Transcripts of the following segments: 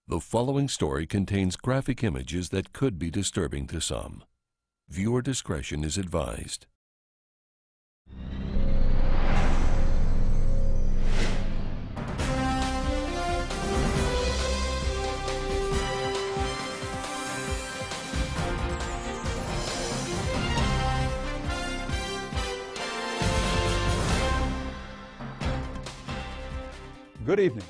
The following story contains graphic images that could be disturbing to some. Viewer discretion is advised. Good evening.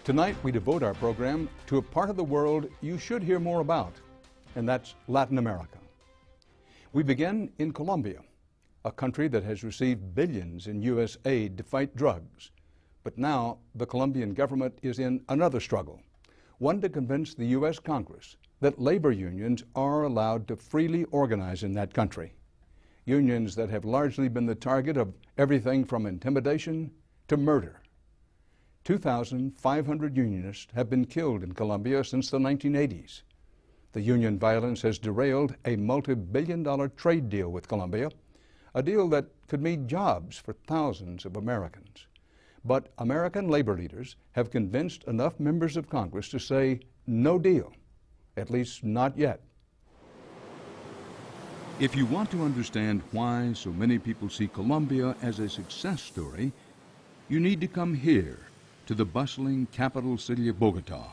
Tonight we devote our program to a part of the world you should hear more about, and that's Latin America. We begin in Colombia, a country that has received billions in U.S. aid to fight drugs. But now the Colombian government is in another struggle, one to convince the U.S. Congress that labor unions are allowed to freely organize in that country. Unions that have largely been the target of everything from intimidation to murder. 2,500 unionists have been killed in Colombia since the 1980s. The union violence has derailed a multi-billion-dollar trade deal with Colombia, a deal that could mean jobs for thousands of Americans. But American labor leaders have convinced enough members of Congress to say no deal, at least not yet. If you want to understand why so many people see Colombia as a success story, you need to come here to the bustling capital city of Bogota.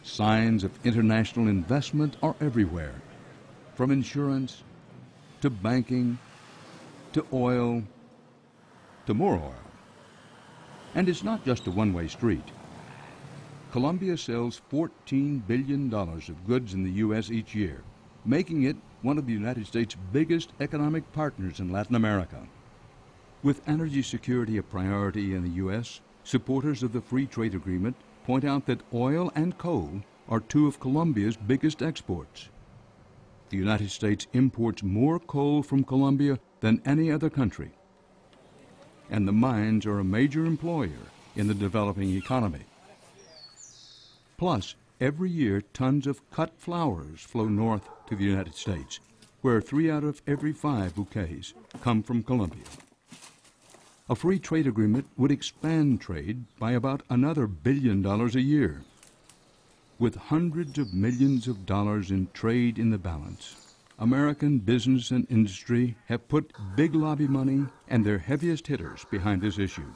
Signs of international investment are everywhere, from insurance to banking to oil to more oil. And it's not just a one-way street. Colombia sells $14 billion of goods in the U.S. each year, making it one of the United States' biggest economic partners in Latin America. With energy security a priority in the U.S., supporters of the free trade agreement point out that oil and coal are two of Colombia's biggest exports. The United States imports more coal from Colombia than any other country, and the mines are a major employer in the developing economy. Plus, every year tons of cut flowers flow north to the United States, where 3 out of every 5 bouquets come from Colombia. A free trade agreement would expand trade by about another $1 billion a year. With hundreds of millions of dollars in trade in the balance, American business and industry have put big lobby money and their heaviest hitters behind this issue.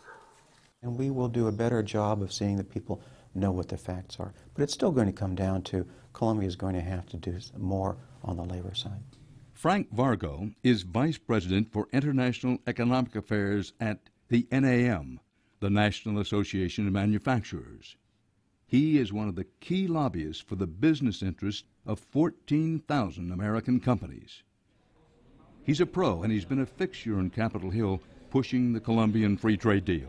And we will do a better job of seeing that people know what the facts are. But it's still going to come down to Colombia is going to have to do more on the labor side. Frank Vargo is Vice President for International Economic Affairs at the NAM, the National Association of Manufacturers. He is one of the key lobbyists for the business interests of 14,000 American companies. He's a pro, and he's been a fixture on Capitol Hill pushing the Colombian free trade deal.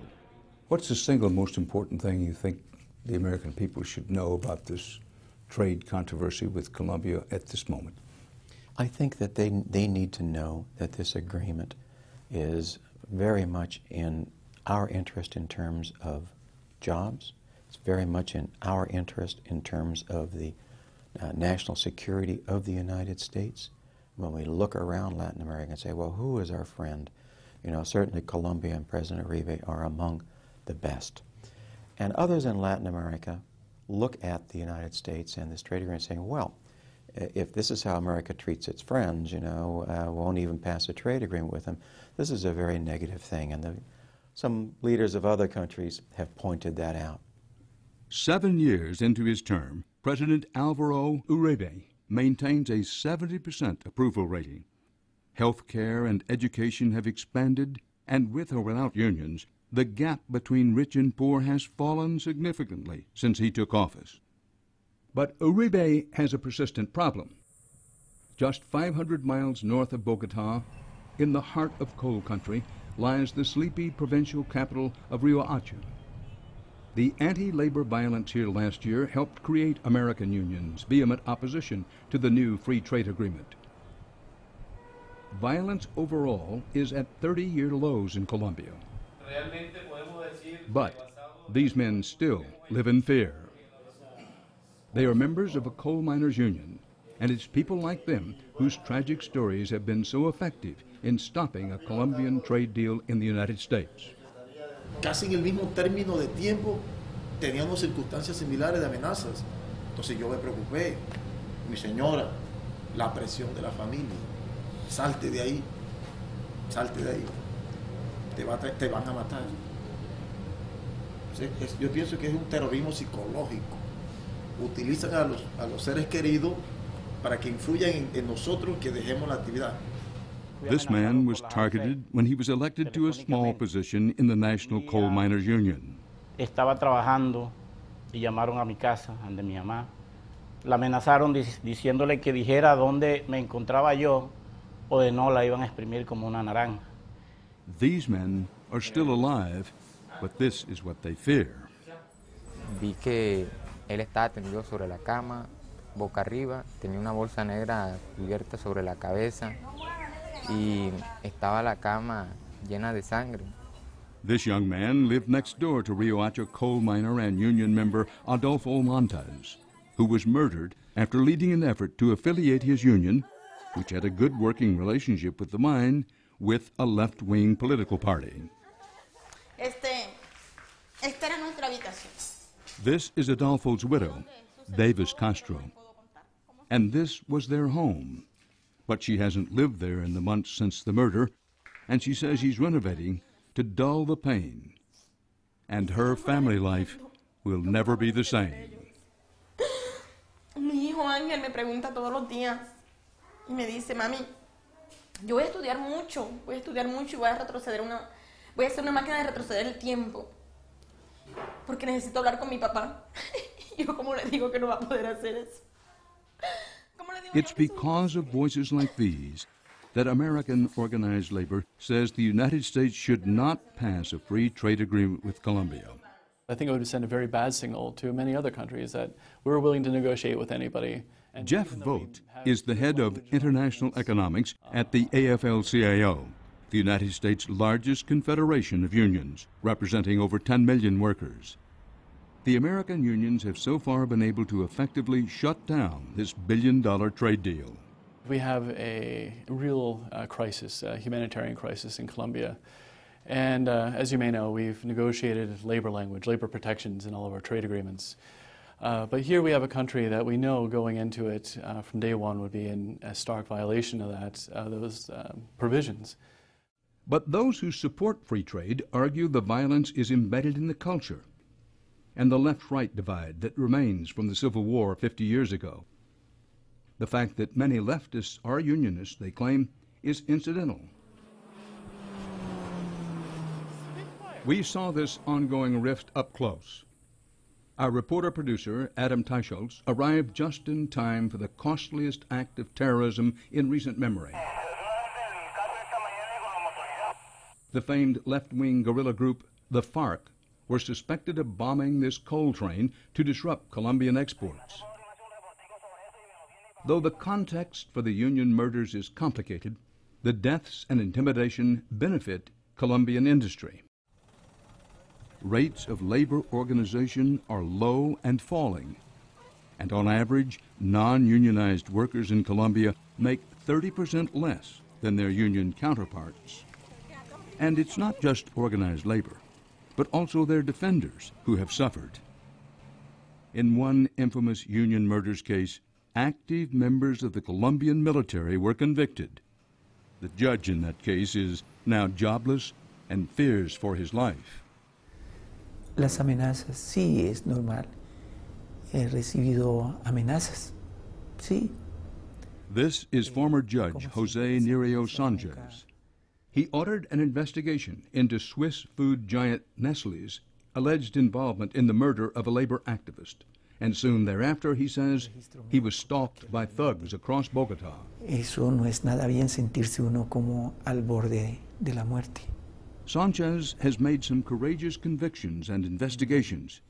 What's the single most important thing you think the American people should know about this trade controversy with Colombia at this moment? I think that they need to know that this agreement is very much in our interest in terms of jobs. It's very much in our interest in terms of the national security of the United States. When we look around Latin America and say, well, who is our friend? You know, certainly Colombia and President Uribe are among the best. And others in Latin America look at the United States and this trade agreement saying, well, if this is how America treats its friends, you know, won't even pass a trade agreement with them, this is a very negative thing. And some leaders of other countries have pointed that out. 7 years into his term, President Alvaro Uribe maintains a 70% approval rating. Health care and education have expanded, and with or without unions, the gap between rich and poor has fallen significantly since he took office. But Uribe has a persistent problem. Just 500 miles north of Bogota, in the heart of coal country, lies the sleepy provincial capital of Rio Hacho. The anti-labor violence here last year helped create American unions' vehement opposition to the new free trade agreement. Violence overall is at 30-year lows in Colombia. But these men still live in fear. They are members of a coal miners' union, and it's people like them whose tragic stories have been so effective in stopping a Colombian trade deal in the United States. Casi en el mismo término de tiempo teníamos circunstancias similares de amenazas. Entonces yo me preocupé, mi señora, la presión de la familia, salte de ahí, te van a matar. Yo pienso que es un terrorismo psicológico. Utilizan a los seres queridos para que influyan en nosotros que dejemos la actividad. This man was targeted when he was elected to a small position in the National Coal Miners Union. Estaba trabajando y llamaron a mi casa, donde mi mamá. La amenazaron diciéndole que dijera dónde me encontraba yo o de no la iban a exprimir como una naranja. These men are still alive, but this is what they fear. Vi que él estaba tendido sobre la cama, boca arriba, tenía una bolsa negra cubierta sobre la cabeza y estaba la cama llena de sangre. This young man lived next door to Rio Hacho coal miner and union member Adolfo Montes, who was murdered after leading an effort to affiliate his union, which had a good working relationship with the mine, with a left-wing political party. Esta era nuestra habitación. This is Adolfo's widow, Davis Castro, and this was their home. But she hasn't lived there in the months since the murder, and she says she's renovating to dull the pain. And her family life will never be the same. Mi hijo Ángel me pregunta todos los días y me dice, mami, yo voy a estudiar mucho y voy a hacer una máquina de retroceder el tiempo, porque necesito hablar con mi papá. Y yo, ¿cómo le digo que no va a poder hacer eso? It's because of voices like these that American organized labor says the United States should not pass a free trade agreement with Colombia. I think it would send a very bad signal to many other countries that we're willing to negotiate with anybody. And Jeff Vogt is the head of international economics at the AFL-CIO, the United States' largest confederation of unions, representing over 10 million workers. The American unions have so far been able to effectively shut down this billion-dollar trade deal. We have a real crisis, a humanitarian crisis in Colombia. And as you may know, we've negotiated labor language, labor protections in all of our trade agreements. But here we have a country that we know going into it from day one would be in a stark violation of those provisions. But those who support free trade argue the violence is embedded in the culture and the left-right divide that remains from the Civil War 50 years ago. The fact that many leftists are unionists, they claim, is incidental. We saw this ongoing rift up close. Our reporter-producer, Adam Teicholz, arrived just in time for the costliest act of terrorism in recent memory. The famed left-wing guerrilla group, the FARC, were suspected of bombing this coal train to disrupt Colombian exports. Though the context for the union murders is complicated, the deaths and intimidation benefit Colombian industry. Rates of labor organization are low and falling, and on average, non-unionized workers in Colombia make 30% less than their union counterparts. And it's not just organized labor, but also their defenders who have suffered. In one infamous union murders case, active members of the Colombian military were convicted. The judge in that case is now jobless and fears for his life. Las amenazas, sí, es normal. He recibido amenazas, sí. This is former Judge Jose Nerio Sanchez. He ordered an investigation into Swiss food giant Nestlé's alleged involvement in the murder of a labor activist. And soon thereafter, he says, he was stalked by thugs across Bogotá. Eso no es nada bien sentirse uno como al borde de la muerte. Sanchez has made some courageous convictions and investigations.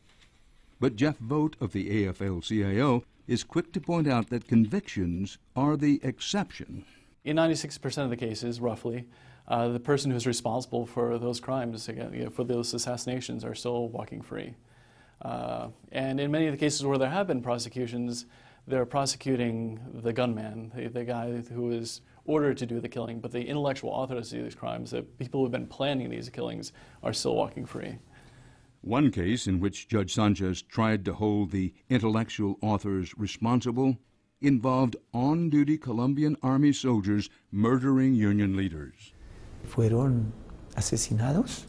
But Jeff Vogt of the AFL-CIO is quick to point out that convictions are the exception. In 96% of the cases, roughly, the person who's responsible for those crimes, for those assassinations, are still walking free. And in many of the cases where there have been prosecutions, they're prosecuting the gunman, the guy who was ordered to do the killing, but the intellectual authors of these crimes, the people who have been planning these killings, are still walking free. One case in which Judge Sanchez tried to hold the intellectual authors responsible involved on-duty Colombian Army soldiers murdering union leaders. Fueron asesinados,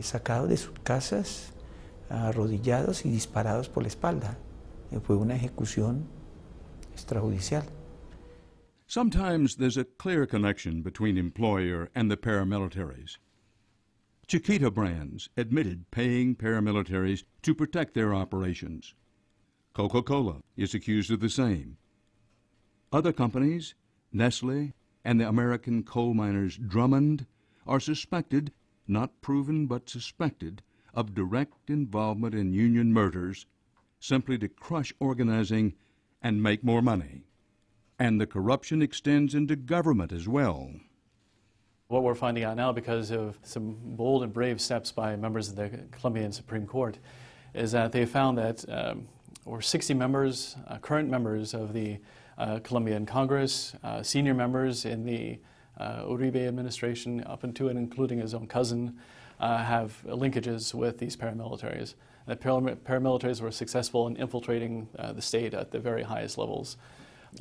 sacados de sus casas, arrodillados y disparados por la espalda. Fue una ejecución extrajudicial. Sometimes there's a clear connection between employer and the paramilitaries. Chiquita Brands admitted paying paramilitaries to protect their operations. Coca-Cola is accused of the same. Other companies, Nestle and the American coal miners Drummond, are suspected, not proven but suspected, of direct involvement in union murders simply to crush organizing and make more money. And the corruption extends into government as well. What we're finding out now, because of some bold and brave steps by members of the Colombian Supreme Court, is that they found that over 60 members, current members of the Colombian Congress, senior members in the Uribe administration, up into and including his own cousin, have linkages with these paramilitaries. The paramilitaries were successful in infiltrating the state at the very highest levels.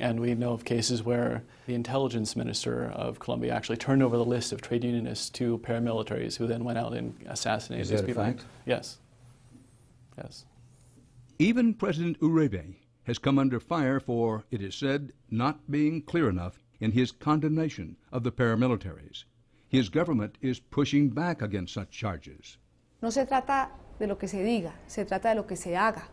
And we know of cases where the intelligence minister of Colombia actually turned over the list of trade unionists to paramilitaries who then went out and assassinated these people. Is that a fact? Yes. Yes. Even President Uribe has come under fire for, it is said, not being clear enough in his condemnation of the paramilitaries. His government is pushing back against such charges. No se trata de lo que se diga, se trata de lo que se haga.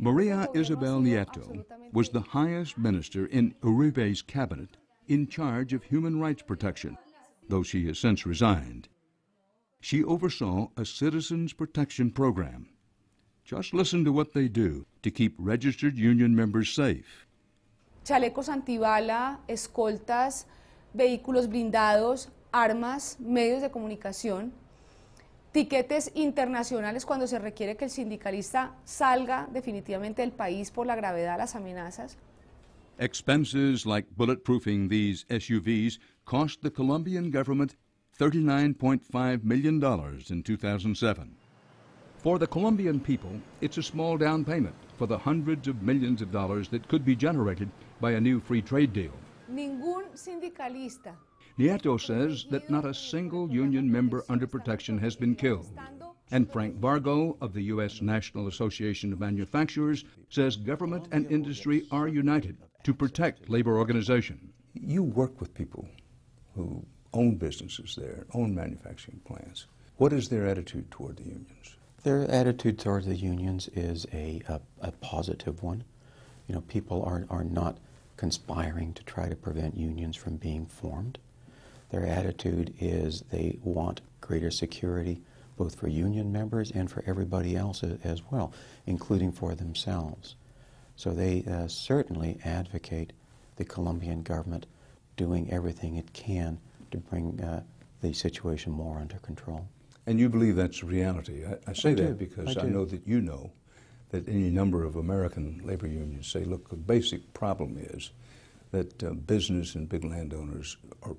Maria Isabel Nieto was the highest minister in Uribe's cabinet in charge of human rights protection, though she has since resigned. She oversaw a citizens protection program. Just listen to what they do to keep registered union members safe. Chalecos antibala, escoltas, vehículos blindados, armas, medios de comunicación, tiquetes internacionales cuando se requiere que el sindicalista salga definitivamente del país por la gravedad de las amenazas. Expenses like bulletproofing these SUVs cost the Colombian government $39.5 million in 2007. For the Colombian people, it's a small down payment for the hundreds of millions of dollars that could be generated by a new free trade deal. Ningún sindicalista. Nieto says that not a single union member under protection has been killed. And Frank Vargo of the U.S. National Association of Manufacturers says government and industry are united to protect labor organization. You work with people who own businesses there, own manufacturing plants. What is their attitude toward the unions? Their attitude toward the unions is a positive one. You know, people are not conspiring to try to prevent unions from being formed. Their attitude is they want greater security both for union members and for everybody else as well, including for themselves. So they certainly advocate the Colombian government doing everything it can to bring the situation more under control. And you believe that's reality. I say that because I do. know that you know that any number of American labor unions say, look, the basic problem is that business and big landowners are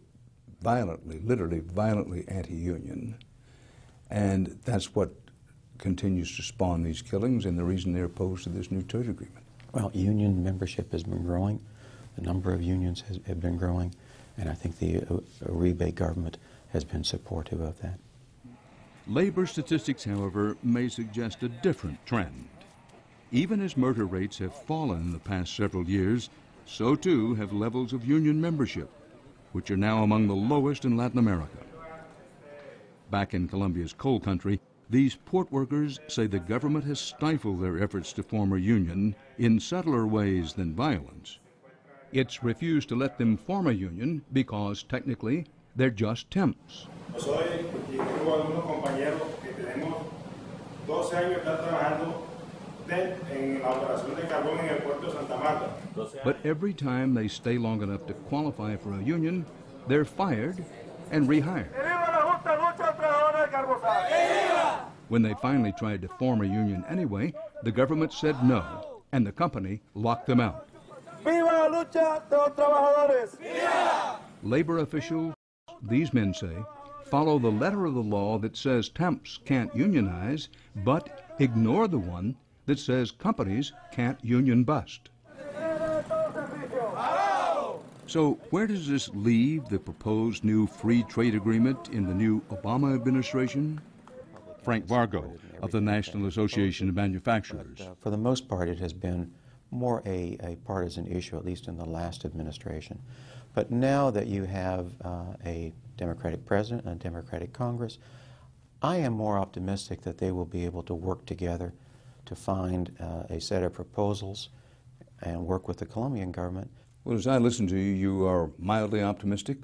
violently, literally violently anti-union. And that's what continues to spawn these killings and the reason they're opposed to this new trade agreement. Well, union membership has been growing. The number of unions have been growing. And I think the Uribe government has been supportive of that. Labor statistics, however, may suggest a different trend. Even as murder rates have fallen in the past several years, so too have levels of union membership, which are now among the lowest in Latin America. Back in Colombia's coal country, these port workers say the government has stifled their efforts to form a union in subtler ways than violence. It's refused to let them form a union because, technically, they're just temps. But every time they stay long enough to qualify for a union, they're fired and rehired. When they finally tried to form a union anyway, the government said no, and the company locked them out. Labor officials, these men say, follow the letter of the law that says temps can't unionize, but ignore the one that says companies can't union bust. So where does this leave the proposed new free trade agreement in the new Obama administration? Frank Vargo of the National Association of Manufacturers. But, for the most part, it has been more a partisan issue, at least in the last administration. But now that you have a Democratic president and a Democratic Congress, I am more optimistic that they will be able to work together to find a set of proposals and work with the Colombian government. Well, as I listen to you, you are mildly optimistic?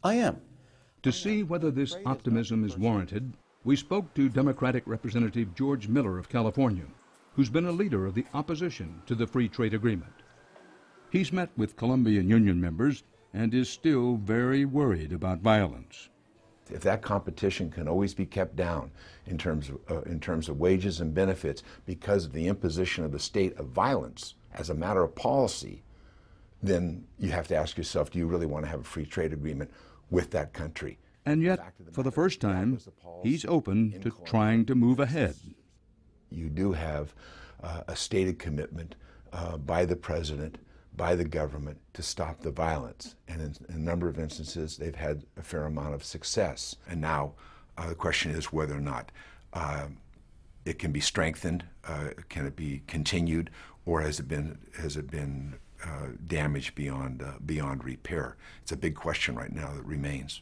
I am. To see whether this optimism is warranted, we spoke to Democratic Representative George Miller of California, who's been a leader of the opposition to the free trade agreement. He's met with Colombian union members and is still very worried about violence. If that competition can always be kept down in terms of wages and benefits because of the imposition of the state of violence as a matter of policy, then you have to ask yourself, do you really want to have a free trade agreement with that country? And yet, for the first time, he's open to trying to move ahead. You do have a stated commitment by the president, by the government, to stop the violence. And in a number of instances, they've had a fair amount of success. And now the question is whether or not it can be strengthened, can it be continued, or has it been damaged beyond repair? It's a big question right now that remains.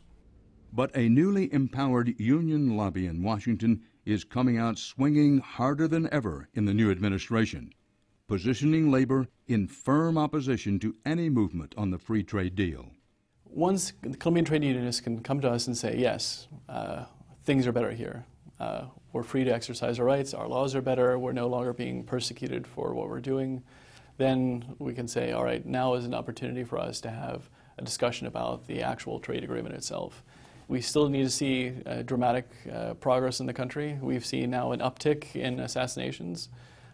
But a newly empowered union lobby in Washington is coming out swinging harder than ever in the new administration, positioning labor in firm opposition to any movement on the free trade deal. Once the Colombian trade unionists can come to us and say, yes, things are better here. We're free to exercise our rights, our laws are better, we're no longer being persecuted for what we're doing, then we can say, all right, now is an opportunity for us to have a discussion about the actual trade agreement itself. We still need to see dramatic progress in the country. We've seen now an uptick in assassinations.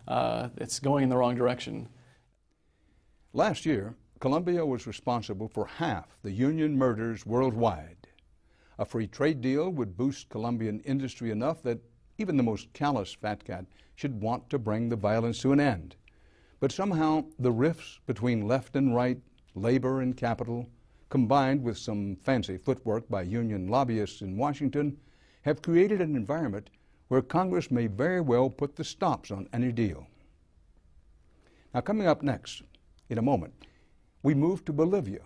It's going in the wrong direction. Last year, Colombia was responsible for half the union murders worldwide. A free trade deal would boost Colombian industry enough that even the most callous fat cat should want to bring the violence to an end. But somehow the rifts between left and right, labor and capital, combined with some fancy footwork by union lobbyists in Washington, have created an environment where Congress may very well put the stops on any deal. Now, coming up next, in a moment, we move to Bolivia,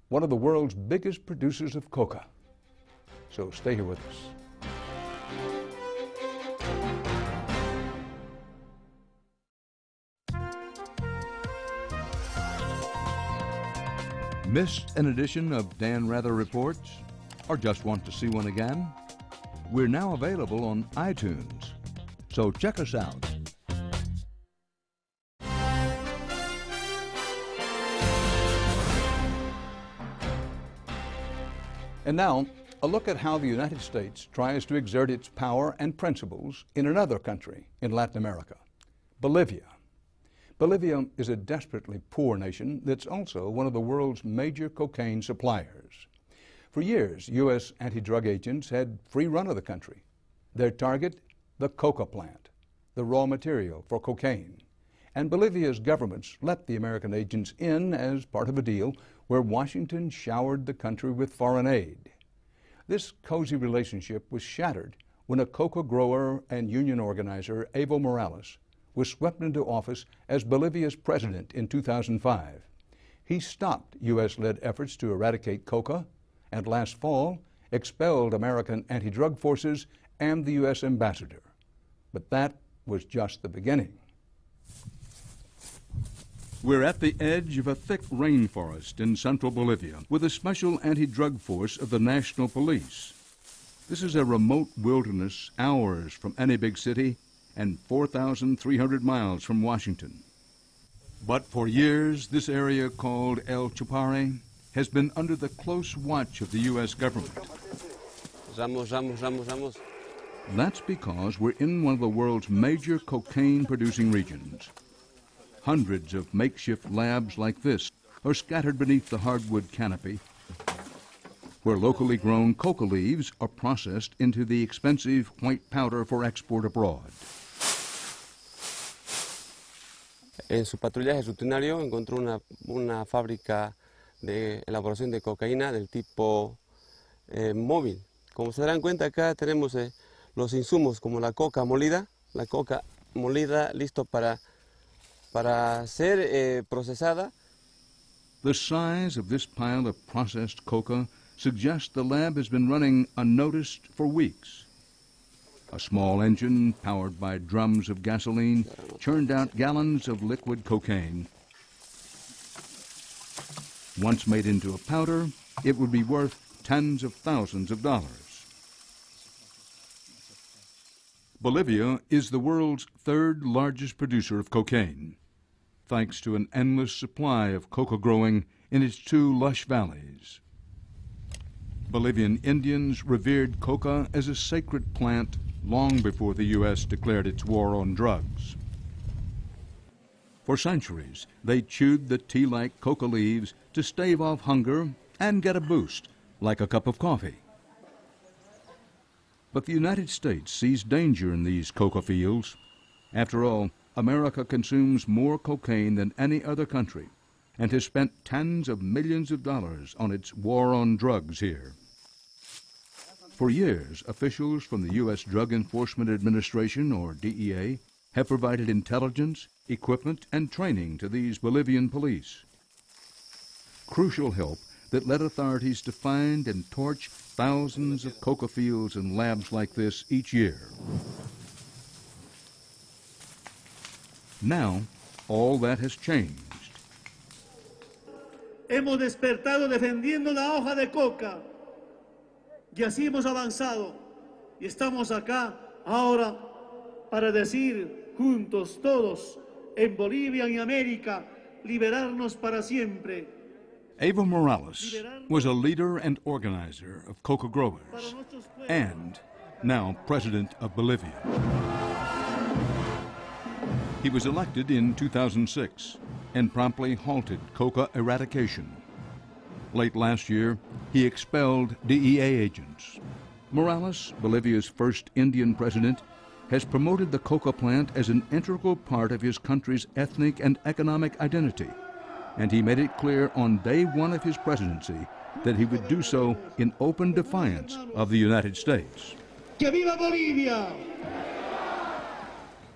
one of the world's biggest producers of coca. So stay here with us. Missed an edition of Dan Rather Reports? Or just want to see one again? We're now available on iTunes, so check us out. And now, a look at how the United States tries to exert its power and principles in another country in Latin America, Bolivia. Bolivia is a desperately poor nation that's also one of the world's major cocaine suppliers. For years, U.S. anti-drug agents had free run of the country. Their target, the coca plant, the raw material for cocaine. And Bolivia's governments let the American agents in as part of a deal where Washington showered the country with foreign aid. This cozy relationship was shattered when a coca grower and union organizer, Evo Morales, was swept into office as Bolivia's president in 2005. He stopped U.S.-led efforts to eradicate coca and last fall expelled American anti-drug forces and the U.S. ambassador. But that was just the beginning. We're at the edge of a thick rainforest in central Bolivia with a special anti-drug force of the National Police. This is a remote wilderness hours from any big city and 4,300 miles from Washington. But for years, this area called El Chupare has been under the close watch of the U.S. government. That's because we're in one of the world's major cocaine-producing regions. Hundreds of makeshift labs like this are scattered beneath the hardwood canopy, where locally grown coca leaves are processed into the expensive white powder for export abroad. En su patrullaje rutinario encontró una fábrica de elaboración de cocaína del tipo móvil. Como se darán cuenta, acá tenemos los insumos como la coca molida listo para ser procesada. The size of this pile of processed coca suggests the lab has been running unnoticed for weeks. A small engine, powered by drums of gasoline, churned out gallons of liquid cocaine. Once made into a powder, it would be worth tens of thousands of dollars. Bolivia is the world's third largest producer of cocaine, thanks to an endless supply of coca growing in its two lush valleys. Bolivian Indians revered coca as a sacred plant long before the U.S. declared its war on drugs. For centuries, they chewed the tea-like coca leaves to stave off hunger and get a boost, like a cup of coffee. But the United States sees danger in these coca fields. After all, America consumes more cocaine than any other country and has spent tens of millions of dollars on its war on drugs here. For years, officials from the U.S. Drug Enforcement Administration, or DEA, have provided intelligence, equipment, and training to these Bolivian police. Crucial help that led authorities to find and torch thousands of coca fields and labs like this each year. Now, all that has changed. Hemos despertado defendiendo la hoja de coca y así hemos avanzado y estamos acá ahora para decir juntos todos en Bolivia y América liberarnos para siempre. Evo Morales was a leader and organizer of coca growers and now president of Bolivia. He was elected in 2006 and promptly halted coca eradication. Late last year, he expelled DEA agents. Morales, Bolivia's first Indian president, has promoted the coca plant as an integral part of his country's ethnic and economic identity, and he made it clear on day one of his presidency that he would do so in open defiance of the United States. ¡Que viva Bolivia!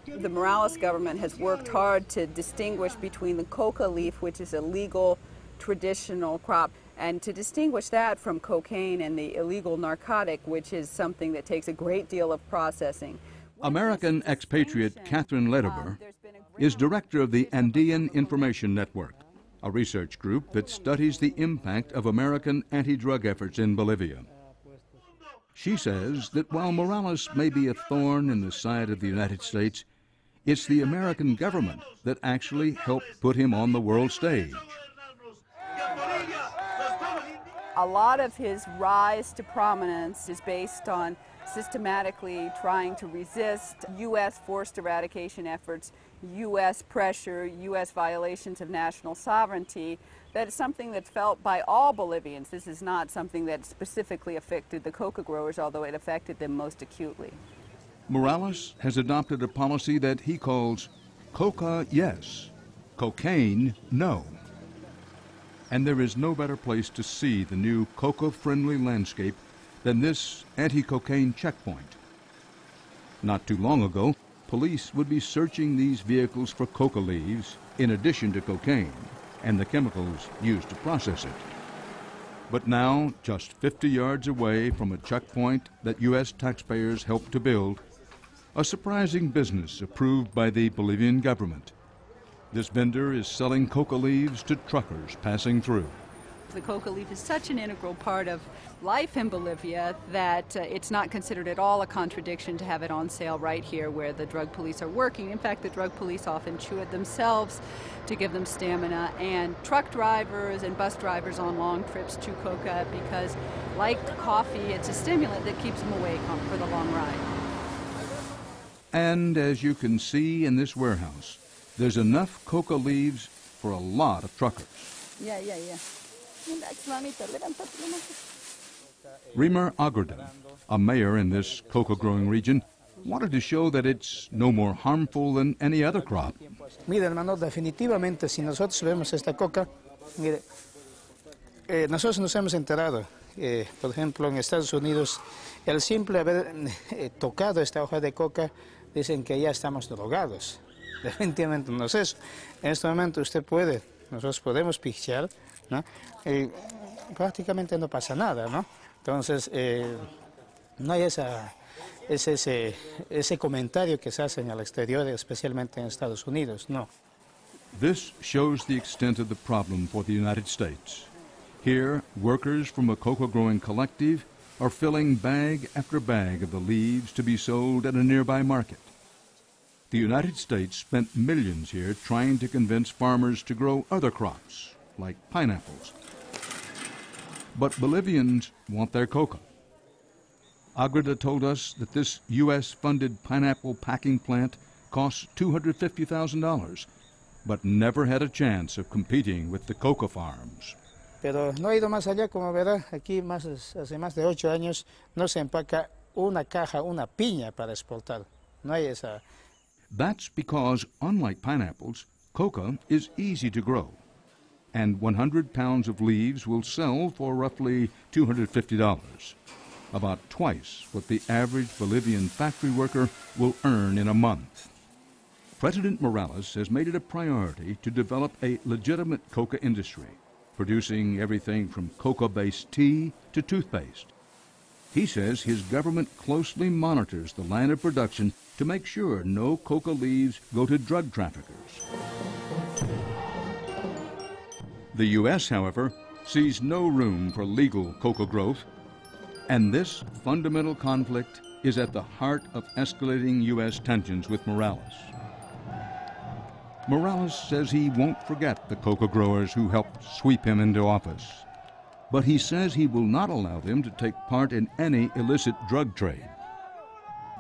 The Morales government has worked hard to distinguish between the coca leaf, which is a legal traditional crop, and to distinguish that from cocaine and the illegal narcotic, which is something that takes a great deal of processing. American expatriate Catherine Lederber is director of the Andean Information Network, a research group that studies the impact of American anti-drug efforts in Bolivia. She says that while Morales may be a thorn in the side of the United States, it's the American government that actually helped put him on the world stage. A lot of his rise to prominence is based on systematically trying to resist U.S. forced eradication efforts, U.S. pressure, U.S. violations of national sovereignty. That is something that's felt by all Bolivians. This is not something that specifically affected the coca growers, although it affected them most acutely. Morales has adopted a policy that he calls coca yes, cocaine no. And there is no better place to see the new coca-friendly landscape than this anti-cocaine checkpoint. Not too long ago, police would be searching these vehicles for coca leaves in addition to cocaine and the chemicals used to process it. But now, just 50 yards away from a checkpoint that U.S. taxpayers helped to build, a surprising business approved by the Bolivian government. This vendor is selling coca leaves to truckers passing through. The coca leaf is such an integral part of life in Bolivia that it's not considered at all a contradiction to have it on sale right here where the drug police are working. In fact, the drug police often chew it themselves to give them stamina, and truck drivers and bus drivers on long trips chew coca because, like coffee, it's a stimulant that keeps them awake for the long ride. And as you can see in this warehouse, there's enough coca leaves for a lot of truckers. Yeah. Remer Agreda, a mayor in this coca-growing region, wanted to show that it's no more harmful than any other crop. Mire, hermano, definitivamente, si nosotros vemos esta coca, mire, nosotros nos hemos enterado, por ejemplo, en Estados Unidos, el simple haber tocado esta hoja de coca, dicen que ya estamos drogados. Definitivamente no es eso. En este momento nosotros podemos pichar, ¿no? Prácticamente no pasa nada, ¿no? Entonces, no hay ese comentario que se hace en el exterior, especialmente en Estados Unidos, no. This shows the extent of the problem for the United States. Here, workers from a coca-growing collective are filling bag after bag of the leaves to be sold at a nearby market. The United States spent millions here trying to convince farmers to grow other crops, like pineapples. But Bolivians want their coca. Agreda told us that this U.S.-funded pineapple packing plant costs $250,000, but never had a chance of competing with the coca farms. Pero no ha ido más allá, como verá, aquí hace más de 8 años no se empaca una caja, una piña para exportar. No hay esa. That's because, unlike pineapples, coca is easy to grow, and 100 pounds of leaves will sell for roughly $250, about twice what the average Bolivian factory worker will earn in a month. President Morales has made it a priority to develop a legitimate coca industry, producing everything from coca-based tea to toothpaste. He says his government closely monitors the line of production to make sure no coca leaves go to drug traffickers. The U.S., however, sees no room for legal coca growth, and this fundamental conflict is at the heart of escalating U.S. tensions with Morales. Morales says he won't forget the coca growers who helped sweep him into office, but he says he will not allow them to take part in any illicit drug trade.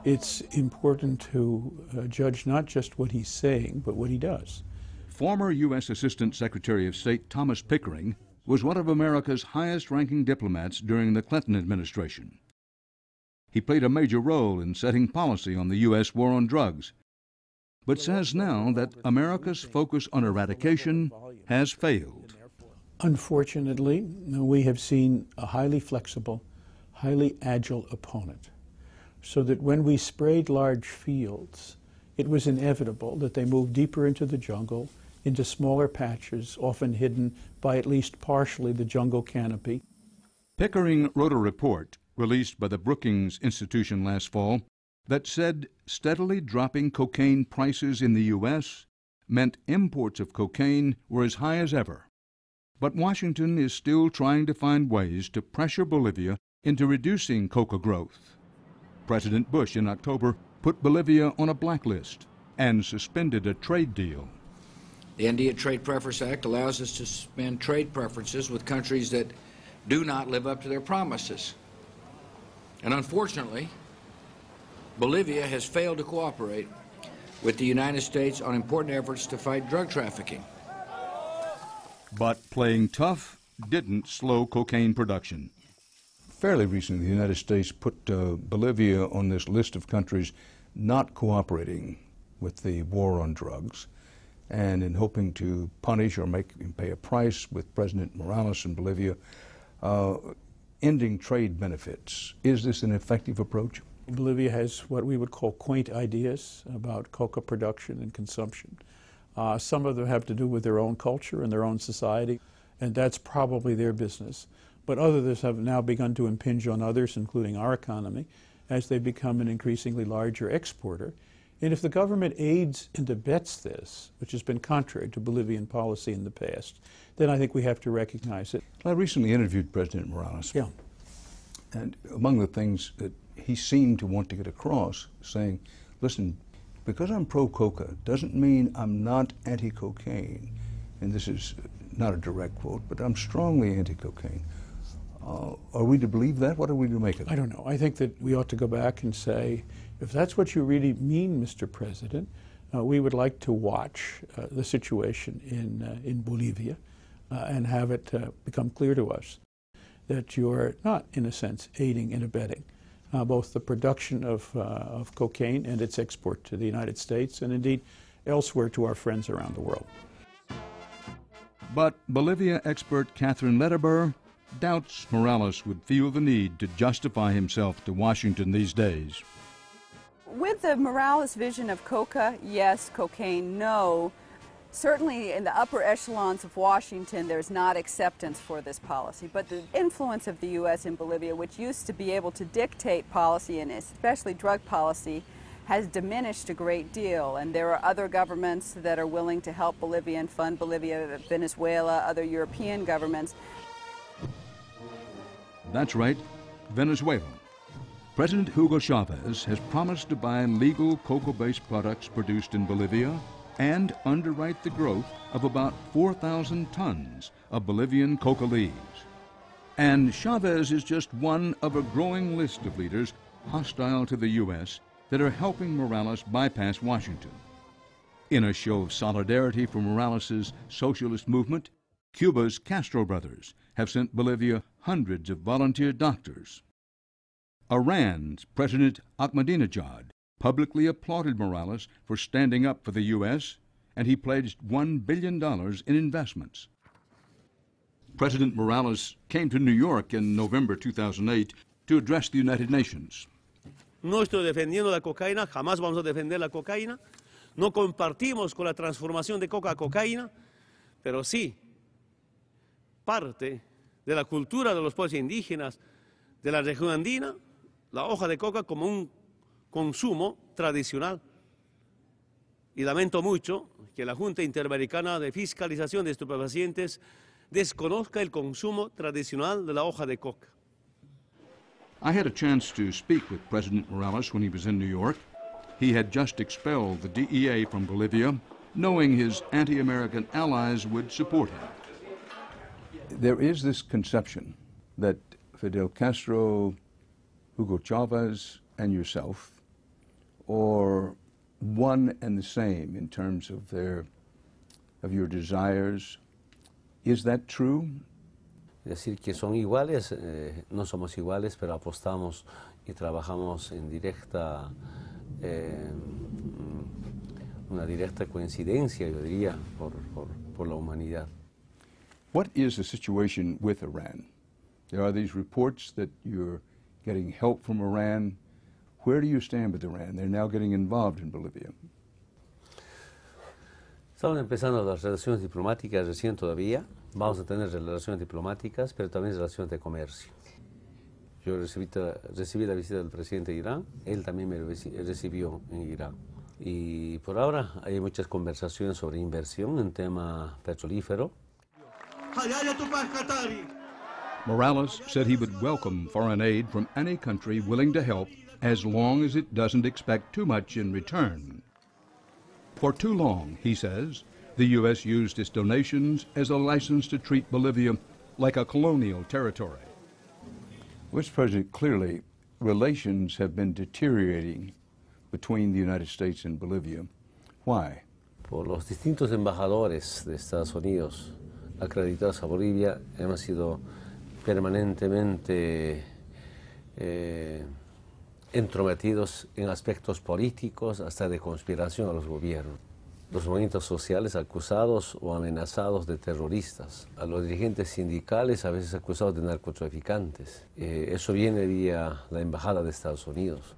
It's important to judge not just what he's saying, but what he does. Former U.S. Assistant Secretary of State Thomas Pickering was one of America's highest-ranking diplomats during the Clinton administration. He played a major role in setting policy on the U.S. war on drugs, but says now that America's focus on eradication has failed. Unfortunately, we have seen a highly flexible, highly agile opponent, so that when we sprayed large fields, it was inevitable that they moved deeper into the jungle, into smaller patches, often hidden by at least partially the jungle canopy. Pickering wrote a report released by the Brookings Institution last fall that said steadily dropping cocaine prices in the U.S. meant imports of cocaine were as high as ever. But Washington is still trying to find ways to pressure Bolivia into reducing coca growth. President Bush in October put Bolivia on a blacklist and suspended a trade deal. The India Trade Preference Act allows us to suspend trade preferences with countries that do not live up to their promises. And unfortunately, Bolivia has failed to cooperate with the United States on important efforts to fight drug trafficking. But playing tough didn't slow cocaine production. Fairly recently, the United States put Bolivia on this list of countries not cooperating with the war on drugs, and in hoping to punish or make him pay a price with President Morales in Bolivia, ending trade benefits. Is this an effective approach? Bolivia has what we would call quaint ideas about coca production and consumption. Some of them have to do with their own culture and their own society, and that's probably their business. But others have now begun to impinge on others, including our economy, as they become an increasingly larger exporter. And if the government aids and abets this, which has been contrary to Bolivian policy in the past, then I think we have to recognize it. I recently interviewed President Morales. Yeah. And among the things that he seemed to want to get across, saying, listen, because I'm pro-coca doesn't mean I'm not anti-cocaine. And this is not a direct quote, but I'm strongly anti-cocaine. Are we to believe that? What are we to make of it? I don't know. I think that we ought to go back and say, if that's what you really mean, Mr. President, we would like to watch the situation in Bolivia and have it become clear to us that you're not, in a sense, aiding and abetting both the production of cocaine and its export to the United States and indeed elsewhere to our friends around the world. But Bolivia expert Catherine Lederber doubts Morales would feel the need to justify himself to Washington these days. With the Morales vision of coca, yes, cocaine, no. Certainly in the upper echelons of Washington, there's not acceptance for this policy. But the influence of the U.S. in Bolivia, which used to be able to dictate policy, and especially drug policy, has diminished a great deal. And there are other governments that are willing to help Bolivia and fund Bolivia, Venezuela, other European governments. That's right, Venezuela. President Hugo Chavez has promised to buy legal cocoa-based products produced in Bolivia and underwrite the growth of about 4,000 tons of Bolivian coca leaves. And Chavez is just one of a growing list of leaders hostile to the U.S. that are helping Morales bypass Washington. In a show of solidarity for Morales' socialist movement, Cuba's Castro brothers have sent Bolivia hundreds of volunteer doctors. Iran's President Ahmadinejad publicly applauded Morales for standing up for the U.S., and he pledged $1 billion in investments. President Morales came to New York in November 2008 to address the United Nations. No estoy defendiendo la cocaína, jamás vamos a defender la cocaína. No compartimos con la transformación de coca a cocaína, pero sí parte de la cultura de los pueblos indígenas de la región andina, la hoja de coca como un consumo tradicional. Y lamento mucho que la Junta Interamericana de Fiscalización de Estupefacientes desconozca el consumo tradicional de la hoja de coca. I had a chance to speak with President Morales when he was in New York. He had just expelled the DEA from Bolivia, knowing his anti-American allies would support him. There is this conception that Fidel Castro, Hugo Chavez, and yourself are one and the same in terms of your desires. Is that true? Decir que son iguales, no somos iguales, pero apostamos y trabajamos en una directa coincidencia, yo diría, por la humanidad. What is the situation with Iran? There are these reports that you're getting help from Iran. Where do you stand with Iran? They're now getting involved in Bolivia. Estamos empezando las relaciones diplomáticas recién todavía. Vamos a tener relaciones diplomáticas, pero también relaciones de comercio. Yo recibí la visita del presidente de Irán, él también me recibió en Irán. Y por ahora hay muchas conversaciones sobre inversión en tema petrolífero. Morales said he would welcome foreign aid from any country willing to help as long as it doesn't expect too much in return. For too long, he says, the U.S. used its donations as a license to treat Bolivia like a colonial territory. Mr. President, clearly relations have been deteriorating between the United States and Bolivia. Why? Por los distintos embajadores de Estados Unidos acreditados a Bolivia hemos sido permanentemente entrometidos en aspectos políticos, hasta de conspiración a los gobiernos. Los movimientos sociales acusados o amenazados de terroristas, a los dirigentes sindicales a veces acusados de narcotraficantes. Eso viene vía la Embajada de Estados Unidos.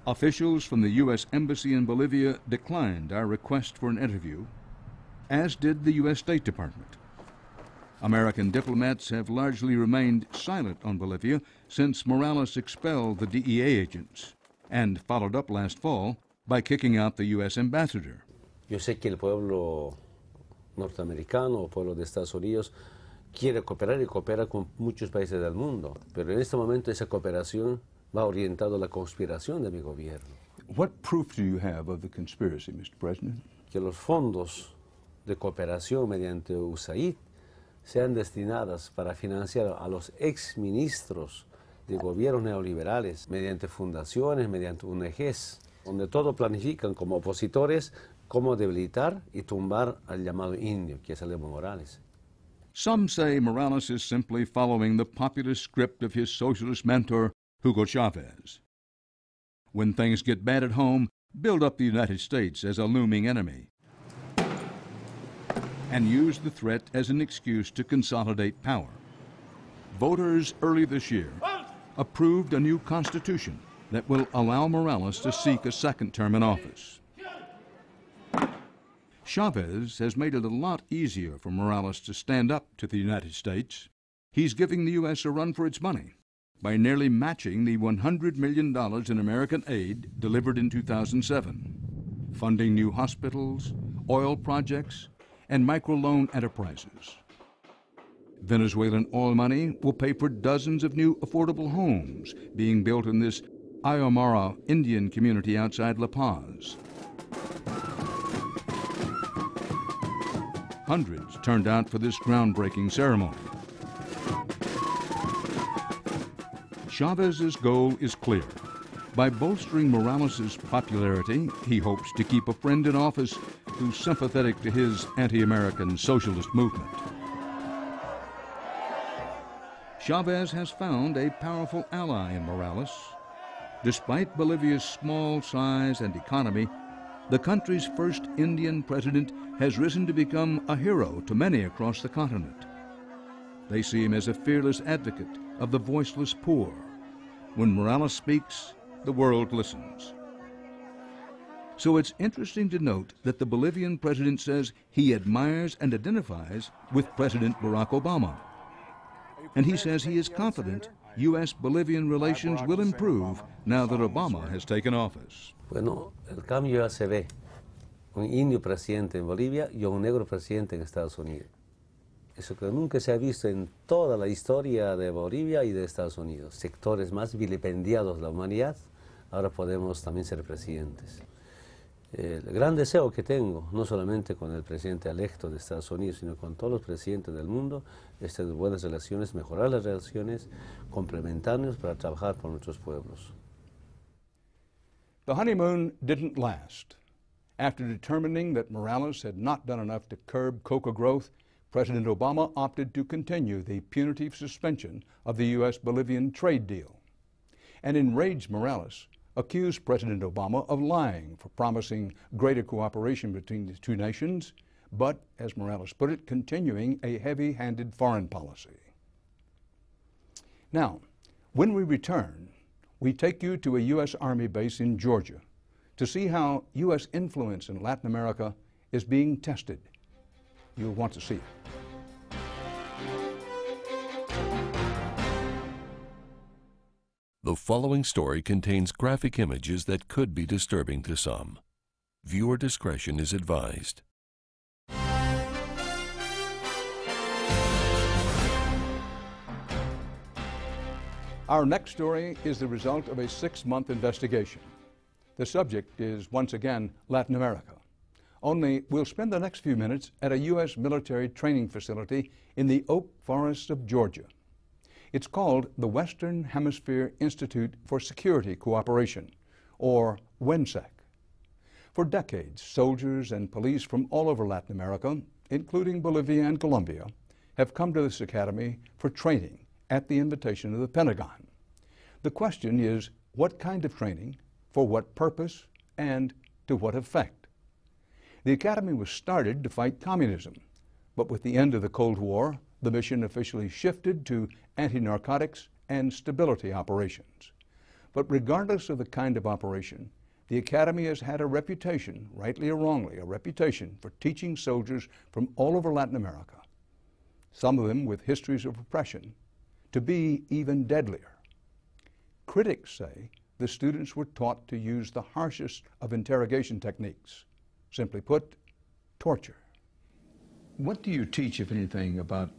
Officials from the U.S. Embassy in Bolivia declined our request for an interview, as did the U.S. State Department. American diplomats have largely remained silent on Bolivia since Morales expelled the DEA agents and followed up last fall by kicking out the U.S. ambassador. Yo sé que el pueblo norteamericano o pueblo de Estados Unidos quiere cooperar y coopera con muchos países del mundo, pero en este momento esa cooperación va orientada a la conspiración de mi gobierno. What proof do you have of the conspiracy, Mr. President? Que los fondos de cooperación mediante USAID sean destinadas para financiar a los exministros de gobiernos neoliberales mediante fundaciones, mediante ONGs, donde todo planifican como opositores cómo debilitar y tumbar al llamado indio, que es el Evo Morales. Some say Morales is simply following the populist script of his socialist mentor, Hugo Chavez. When things get bad at home, build up the United States as a looming enemy and use the threat as an excuse to consolidate power. Voters early this year approved a new constitution that will allow Morales to seek a second term in office. Chavez has made it a lot easier for Morales to stand up to the United States. He's giving the U.S. a run for its money by nearly matching the $100 million in American aid delivered in 2007, funding new hospitals, oil projects, and microloan enterprises. Venezuelan oil money will pay for dozens of new affordable homes being built in this Ayomara Indian community outside La Paz. Hundreds turned out for this groundbreaking ceremony. Chavez's goal is clear. By bolstering Morales' popularity, he hopes to keep a friend in office who's sympathetic to his anti-American socialist movement. Chavez has found a powerful ally in Morales. Despite Bolivia's small size and economy, the country's first Indian president has risen to become a hero to many across the continent. They see him as a fearless advocate of the voiceless poor. When Morales speaks, the world listens. So it's interesting to note that the Bolivian president says he admires and identifies with President Barack Obama. And he says he is confident U.S.-Bolivian relations will improve now that Obama has taken office. Bueno, el cambio ya se ve. Un indio presidente en Bolivia y un negro presidente en Estados Unidos. Eso que nunca se ha visto en toda la historia de Bolivia y de Estados Unidos. Sectores más vilipendiados de la humanidad, ahora podemos también ser presidentes. El gran deseo que tengo, no solamente con el presidente electo de Estados Unidos, sino con todos los presidentes del mundo, es tener buenas relaciones, mejorar las relaciones, complementarnos para trabajar por nuestros pueblos. The honeymoon didn't last. After determining that Morales had not done enough to curb coca growth, President Obama opted to continue the punitive suspension of the U.S.-Bolivian trade deal. And enraged Morales accused President Obama of lying for promising greater cooperation between the two nations, but, as Morales put it, continuing a heavy-handed foreign policy. Now, when we return, we take you to a U.S. Army base in Georgia to see how U.S. influence in Latin America is being tested. You'll want to see it. The following story contains graphic images that could be disturbing to some. Viewer discretion is advised. Our next story is the result of a 6-month investigation. The subject is, once again, Latin America. Only we'll spend the next few minutes at a U.S. military training facility in the oak forests of Georgia. It's called the Western Hemisphere Institute for Security Cooperation, or WHINSEC. For decades, soldiers and police from all over Latin America, including Bolivia and Colombia, have come to this academy for training at the invitation of the Pentagon. The question is, what kind of training, for what purpose, and to what effect? The academy was started to fight communism, but with the end of the Cold War, the mission officially shifted to anti-narcotics and stability operations. But regardless of the kind of operation, the Academy has had a reputation, rightly or wrongly, a reputation for teaching soldiers from all over Latin America, some of them with histories of repression, to be even deadlier. Critics say the students were taught to use the harshest of interrogation techniques, simply put, torture. What do you teach, if anything, about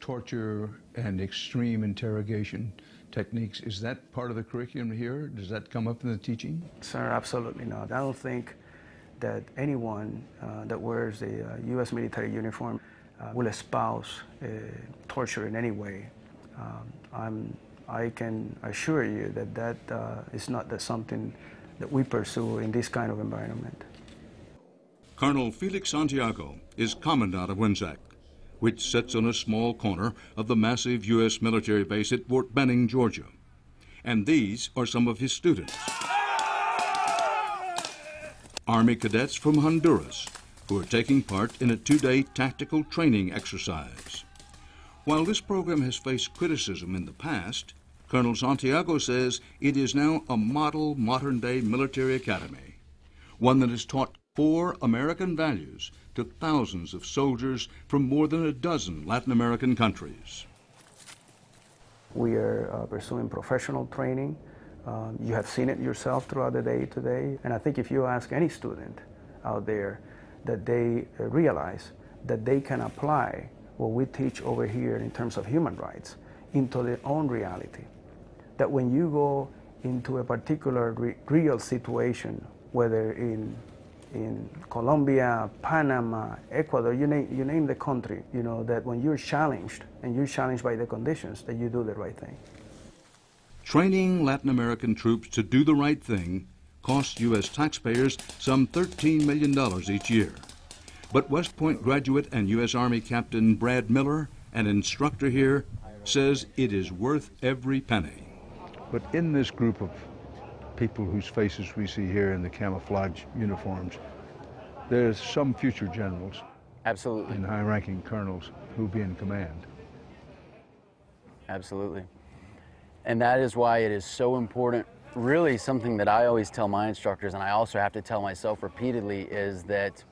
torture and extreme interrogation techniques? Is that part of the curriculum here? Does that come up in the teaching? Sir, absolutely not. I don't think that anyone that wears a U.S. military uniform will espouse torture in any way. I can assure you that that is not something that we pursue in this kind of environment. Colonel Felix Santiago is commandant of WHINSEC, which sits on a small corner of the massive U.S. military base at Fort Benning, Georgia. And these are some of his students. Army cadets from Honduras who are taking part in a 2-day tactical training exercise. While this program has faced criticism in the past, Colonel Santiago says it is now a model modern-day military academy, one that has taught core American values to thousands of soldiers from more than a dozen Latin American countries. We are pursuing professional training. You have seen it yourself throughout the day today, and I think if you ask any student out there, that they realize that they can apply what we teach over here in terms of human rights into their own reality. That when you go into a particular real situation, whether in Colombia, Panama, Ecuador, you name the country, you know, that when you're challenged, and you're challenged by the conditions, that you do the right thing. Training Latin American troops to do the right thing costs U.S. taxpayers some $13 million each year. But West Point graduate and U.S. Army Captain Brad Miller, an instructor here, says it is worth every penny. But in this group of people whose faces we see here in the camouflage uniforms, there's some future generals. Absolutely. And high-ranking colonels who'll be in command. Absolutely. And that is why it is so important. Really, something that I always tell my instructors, and I also have to tell myself repeatedly, is that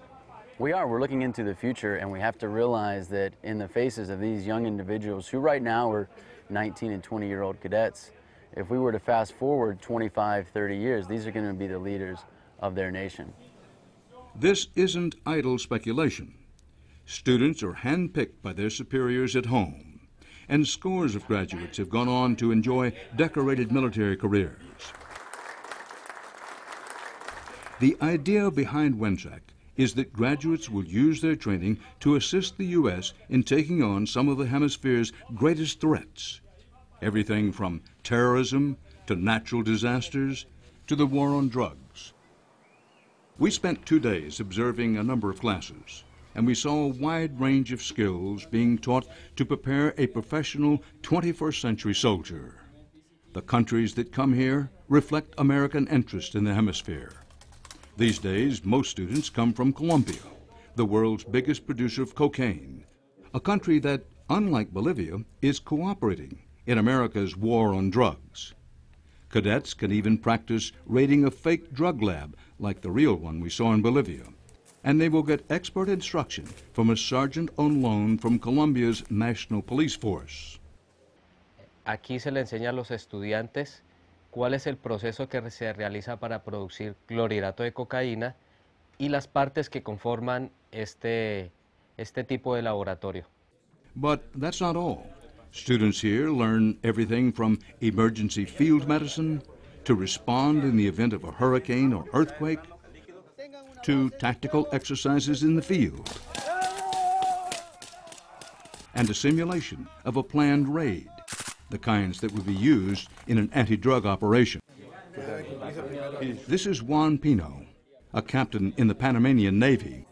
we're looking into the future, and we have to realize that in the faces of these young individuals who right now are 19 and 20-year-old cadets, if we were to fast forward 25, 30 years, these are going to be the leaders of their nation. This isn't idle speculation. Students are handpicked by their superiors at home, and scores of graduates have gone on to enjoy decorated military careers. The idea behind WENSAC is that graduates will use their training to assist the U.S. in taking on some of the hemisphere's greatest threats. Everything from terrorism to natural disasters to the war on drugs. We spent 2 days observing a number of classes, and we saw a wide range of skills being taught to prepare a professional 21st century soldier. The countries that come here reflect American interest in the hemisphere. These days, most students come from Colombia, the world's biggest producer of cocaine, a country that, unlike Bolivia, is cooperating in America's war on drugs. Cadets can even practice raiding a fake drug lab like the real one we saw in Bolivia. And they will get expert instruction from a sergeant on loan from Colombia's National Police Force. Aquí se le enseña a los estudiantes cuál es el proceso que se realiza para producir clorhidrato de cocaína y las partes que conforman este tipo de laboratorio. But that's not all. Students here learn everything from emergency field medicine to respond in the event of a hurricane or earthquake, to tactical exercises in the field, and a simulation of a planned raid, the kinds that would be used in an anti-drug operation. This is Juan Pino, a captain in the Panamanian Navy.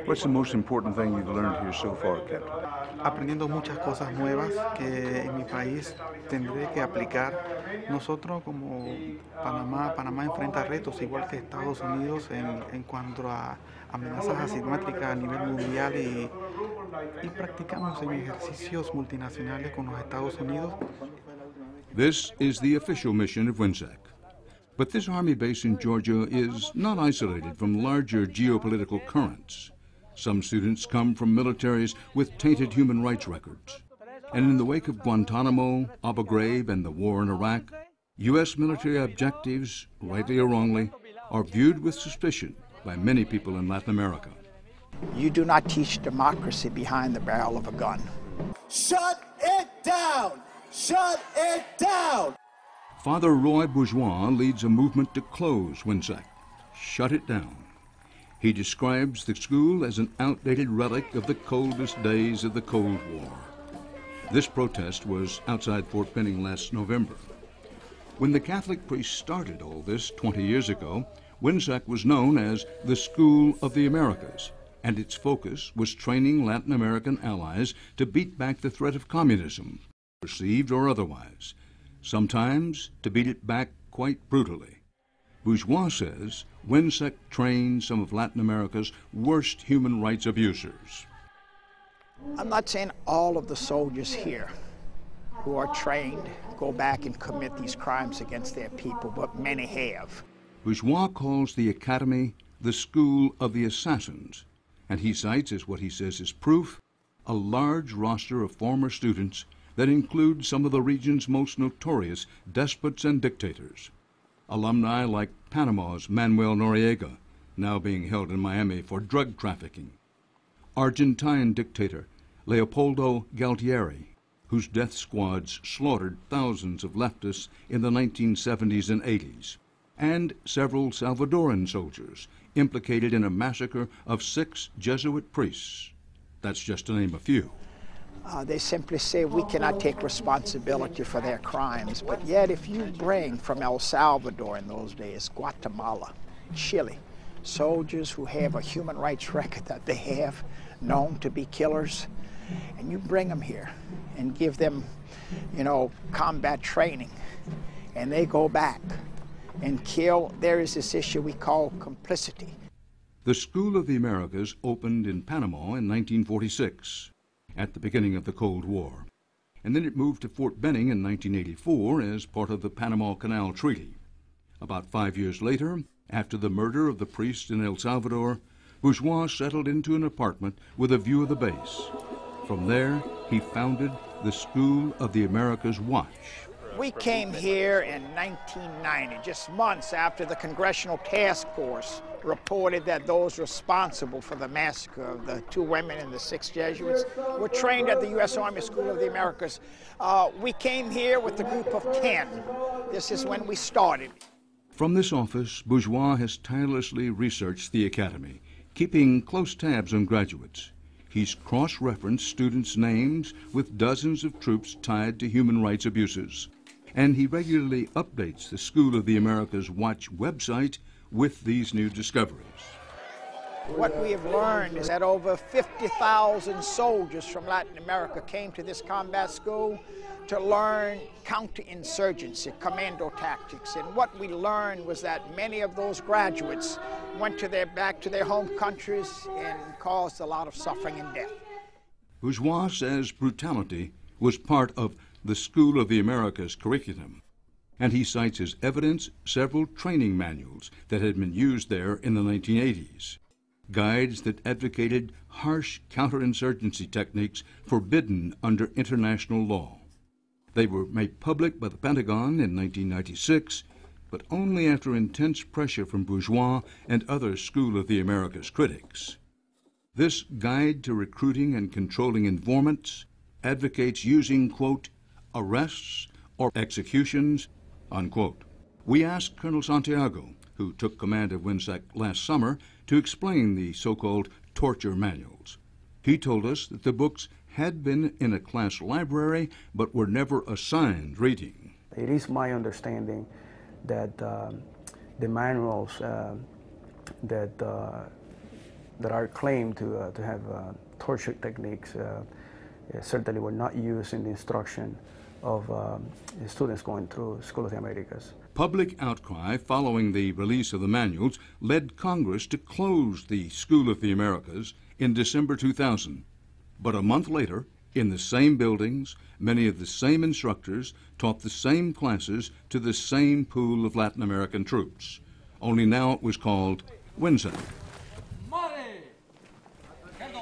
What's the most important thing you've learned here so far, Captain? Aprendiendo muchas cosas nuevas que en mi país tendré que aplicar. Nosotros como Panamá enfrenta retos igual que Estados Unidos en cuanto a amenazas asimétricas a nivel mundial y practicamos en ejercicios multinacionales con los Estados Unidos. This is the official mission of WENSAC. But this Army base in Georgia is not isolated from larger geopolitical currents. Some students come from militaries with tainted human rights records. And in the wake of Guantanamo, Abu Ghraib, and the war in Iraq, U.S. military objectives, rightly or wrongly, are viewed with suspicion by many people in Latin America. You do not teach democracy behind the barrel of a gun. Shut it down! Shut it down! Father Roy Bourgeois leads a movement to close WENSAC. Shut it down. He describes the school as an outdated relic of the coldest days of the Cold War. This protest was outside Fort Benning last November. When the Catholic priests started all this 20 years ago, WENSAC was known as the School of the Americas, and its focus was training Latin American allies to beat back the threat of communism, perceived or otherwise, sometimes to beat it back quite brutally. Bourgeois says WINSEC trained some of Latin America's worst human rights abusers. I'm not saying all of the soldiers here who are trained go back and commit these crimes against their people, but many have. Bourgeois calls the academy the school of the assassins, and he cites as what he says is proof a large roster of former students that includes some of the region's most notorious despots and dictators. Alumni like Panama's Manuel Noriega, now being held in Miami for drug trafficking. Argentine dictator Leopoldo Galtieri, whose death squads slaughtered thousands of leftists in the 1970s and 80s. And several Salvadoran soldiers implicated in a massacre of 6 Jesuit priests. That's just to name a few. They simply say we cannot take responsibility for their crimes, but yet if you bring from El Salvador in those days, Guatemala, Chile, soldiers who have a human rights record that they have, known to be killers, and you bring them here and give them, combat training, and they go back and kill, there is this issue we call complicity. The School of the Americas opened in Panama in 1946, at the beginning of the Cold War, and then it moved to Fort Benning in 1984 as part of the Panama Canal Treaty. About 5 years later, after the murder of the priest in El Salvador, Bourgeois settled into an apartment with a view of the base. From there, he founded the School of the Americas Watch. We came here in 1990, just months after the Congressional Task Force reported that those responsible for the massacre of the 2 women and the 6 Jesuits were trained at the U.S. Army School of the Americas. We came here with a group of 10. This is when we started. From this office, Bourgeois has tirelessly researched the academy, keeping close tabs on graduates. He's cross-referenced students' names with dozens of troops tied to human rights abuses. And he regularly updates the School of the Americas Watch website with these new discoveries. What we have learned is that over 50,000 soldiers from Latin America came to this combat school to learn counterinsurgency, commando tactics. And what we learned was that many of those graduates went back to their home countries and caused a lot of suffering and death. Bourgeois says brutality was part of the School of the Americas curriculum, and he cites as evidence several training manuals that had been used there in the 1980s, guides that advocated harsh counterinsurgency techniques forbidden under international law. They were made public by the Pentagon in 1996, but only after intense pressure from Bourgeois and other School of the Americas critics. This guide to recruiting and controlling informants advocates using, quote, arrests or executions, unquote. We asked Colonel Santiago, who took command of WINSEC last summer, to explain the so-called torture manuals. He told us that the books had been in a class library but were never assigned reading. It is my understanding that the manuals that are claimed to have torture techniques certainly were not used in the instruction of the students going through School of the Americas. Public outcry following the release of the manuals led Congress to close the School of the Americas in December 2000. But a month later, in the same buildings, many of the same instructors taught the same classes to the same pool of Latin American troops. Only now it was called WINSEC.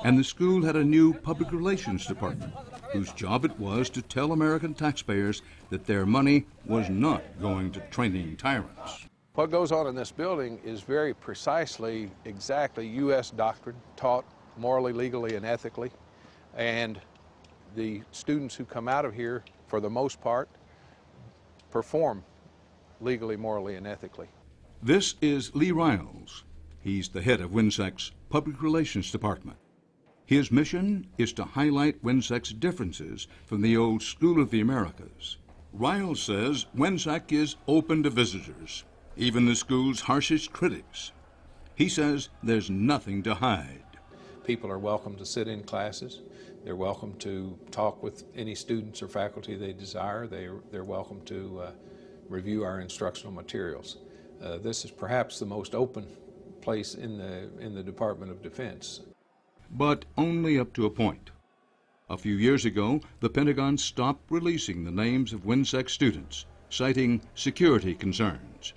And the school had a new public relations department, whose job it was to tell American taxpayers that their money was not going to training tyrants. What goes on in this building is very precisely, exactly U.S. doctrine taught morally, legally, and ethically. And the students who come out of here, for the most part, perform legally, morally, and ethically. This is Lee Riles. He's the head of WINSEC's Public Relations Department. His mission is to highlight WINSEC's differences from the old School of the Americas. Riles says WINSEC is open to visitors, even the school's harshest critics. He says there's nothing to hide. People are welcome to sit in classes. They're welcome to talk with any students or faculty they desire. They're welcome to review our instructional materials. This is perhaps the most open place in the Department of Defense. But only up to a point. A few years ago, the Pentagon stopped releasing the names of WinSec students, citing security concerns.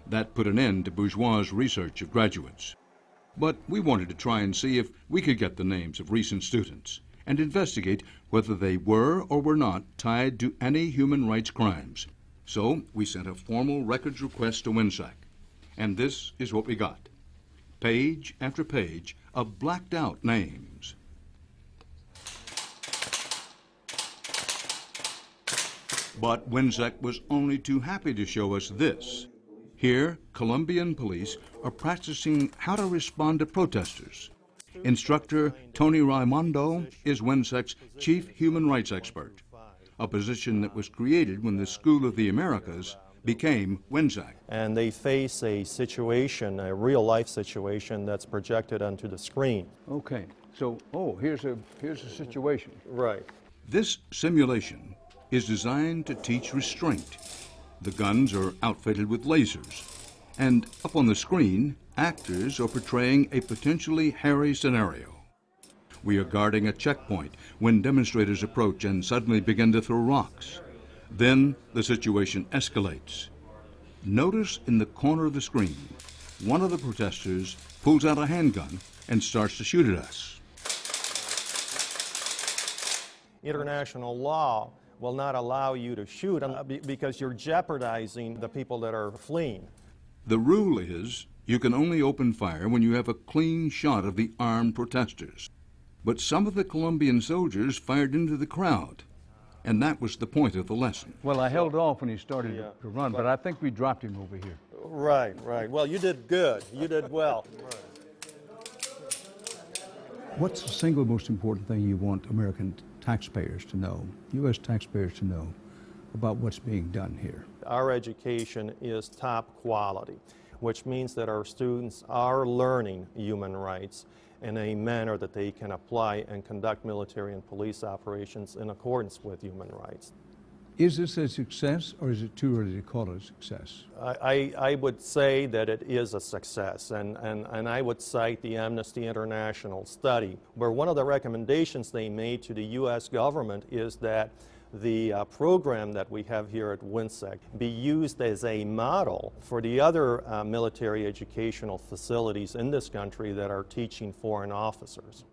That put an end to bourgeois research of graduates. But we wanted to try and see if we could get the names of recent students and investigate whether they were or were not tied to any human rights crimes. So we sent a formal records request to WinSec. And this is what we got. Page after page of blacked out names. But WinSec was only too happy to show us this. Here, Colombian police are practicing how to respond to protesters. Instructor Tony Raimondo is WinSec's chief human rights expert, a position that was created when the School of the Americas became WinSec. And they face a situation, a real-life situation that's projected onto the screen. Okay, so, here's a situation. Right. This simulation is designed to teach restraint. The guns are outfitted with lasers, and up on the screen, actors are portraying a potentially hairy scenario. We are guarding a checkpoint when demonstrators approach and suddenly begin to throw rocks. Then the situation escalates. Notice in the corner of the screen, one of the protesters pulls out a handgun and starts to shoot at us. International law will not allow you to shoot because you're jeopardizing the people that are fleeing. The rule is you can only open fire when you have a clean shot of the armed protesters. But some of the Colombian soldiers fired into the crowd, and that was the point of the lesson. Well, I held off when he started to run, but I think we dropped him over here. Right, right. Well, you did good. You did well. What's the single most important thing you want American taxpayers to know, U.S. taxpayers to know, about what's being done here? Our education is top quality, which means that our students are learning human rights in a manner that they can apply and conduct military and police operations in accordance with human rights. Is this a success, or is it too early to call it a success? I would say that it is a success, and I would cite the Amnesty International study, where one of the recommendations they made to the U.S. government is that the program that we have here at WinSec be used as a model for the other military educational facilities in this country that are teaching foreign officers.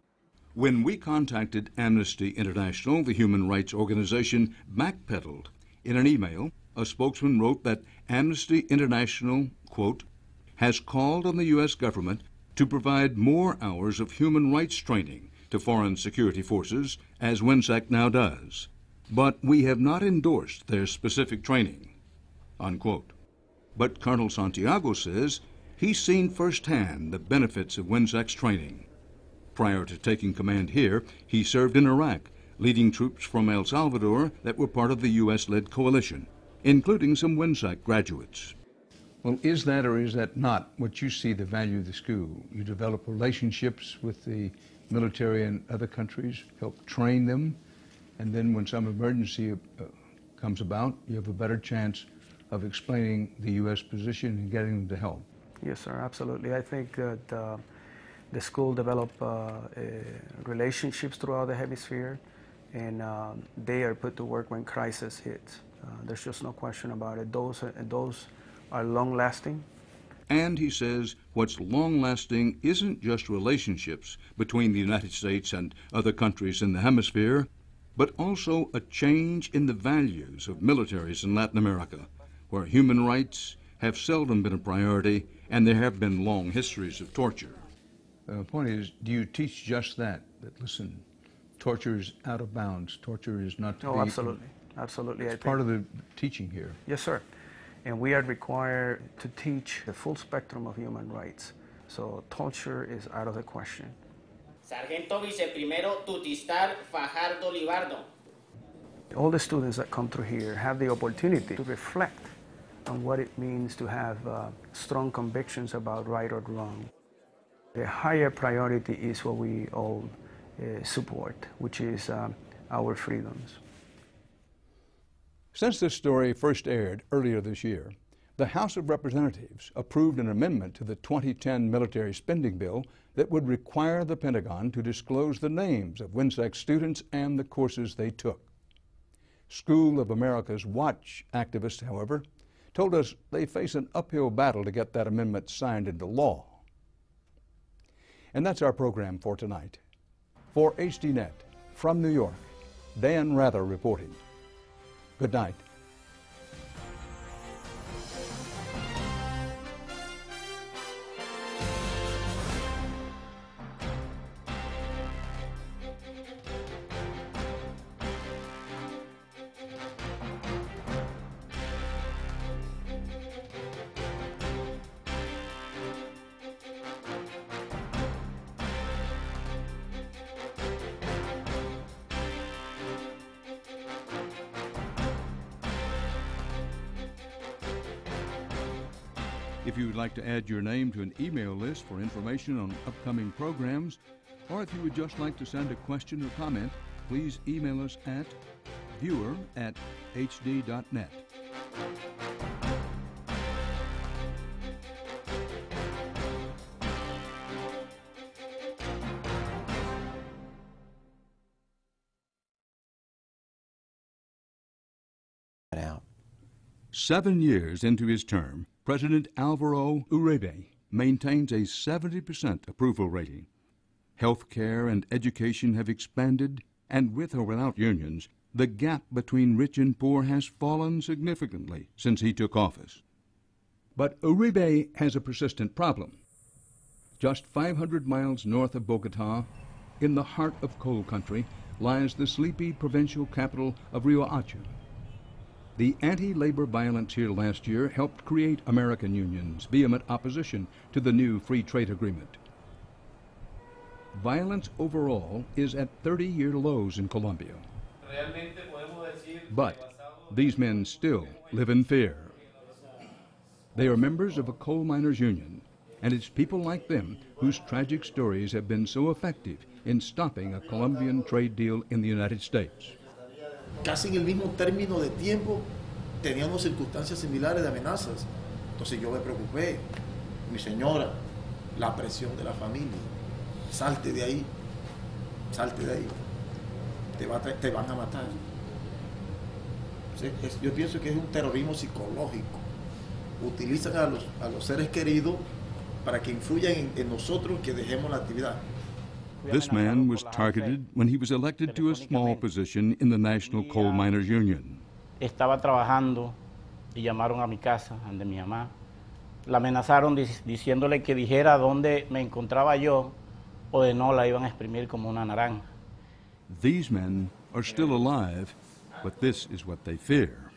When we contacted Amnesty International, the human rights organization backpedaled. In an email, a spokesman wrote that Amnesty International, quote, has called on the U.S. government to provide more hours of human rights training to foreign security forces, as WinSec now does. But we have not endorsed their specific training, unquote. But Colonel Santiago says he's seen firsthand the benefits of WinSec's training. Prior to taking command here, he served in Iraq, leading troops from El Salvador that were part of the U.S.-led coalition, including some WinSec graduates. Well, is that or is that not what you see the value of the school? You develop relationships with the military in other countries, help train them, and then when some emergency comes about, you have a better chance of explaining the U.S. position and getting them to help. Yes, sir, absolutely. I think that the school develop relationships throughout the hemisphere, and they are put to work when crisis hits. There's just no question about it. Those are long-lasting. And he says what's long-lasting isn't just relationships between the United States and other countries in the hemisphere, but also a change in the values of militaries in Latin America, where human rights have seldom been a priority and there have been long histories of torture. The point is, do you teach just that listen, torture is out of bounds, torture is not to be... Oh, absolutely, absolutely. It's part of the teaching here. Yes, sir. And we are required to teach the full spectrum of human rights. So torture is out of the question. Sargento Viceprimero Tutistar Fajardo Libardo. All the students that come through here have the opportunity to reflect on what it means to have strong convictions about right or wrong. The higher priority is what we all support, which is our freedoms. Since this story first aired earlier this year, the House of Representatives approved an amendment to the 2010 military spending bill that would require the Pentagon to disclose the names of WINSEC students and the courses they took. School of America's Watch activists, however, told us they face an uphill battle to get that amendment signed into law. And that's our program for tonight. For HDNet, from New York, Dan Rather reporting. Good night. If you would like to add your name to an email list for information on upcoming programs, or if you would just like to send a question or comment, please email us at viewer@hd.net. Out. 7 years into his term, President Alvaro Uribe maintains a 70% approval rating. Health care and education have expanded, and with or without unions, the gap between rich and poor has fallen significantly since he took office. But Uribe has a persistent problem. Just 500 miles north of Bogota, in the heart of coal country, lies the sleepy provincial capital of Riohacha. The anti-labor violence here last year helped create American unions' vehement opposition to the new free trade agreement. Violence overall is at 30-year lows in Colombia. But these men still live in fear. They are members of a coal miners' union, and it's people like them whose tragic stories have been so effective in stopping a Colombian trade deal in the United States. Casi en el mismo término de tiempo teníamos circunstancias similares de amenazas. Entonces yo me preocupé, mi señora, la presión de la familia, salte de ahí, te van a matar. Yo pienso que es un terrorismo psicológico. Utilizan a los seres queridos para que influyan en nosotros que dejemos la actividad. This man was targeted when he was elected to a small position in the National Coal Miners Union. Estaba trabajando y llamaron a mi casa, donde mi mamá. La amenazaron diciéndole que dijera dónde me encontraba yo o de no la iban a exprimir como una naranja. These men are still alive, but this is what they fear.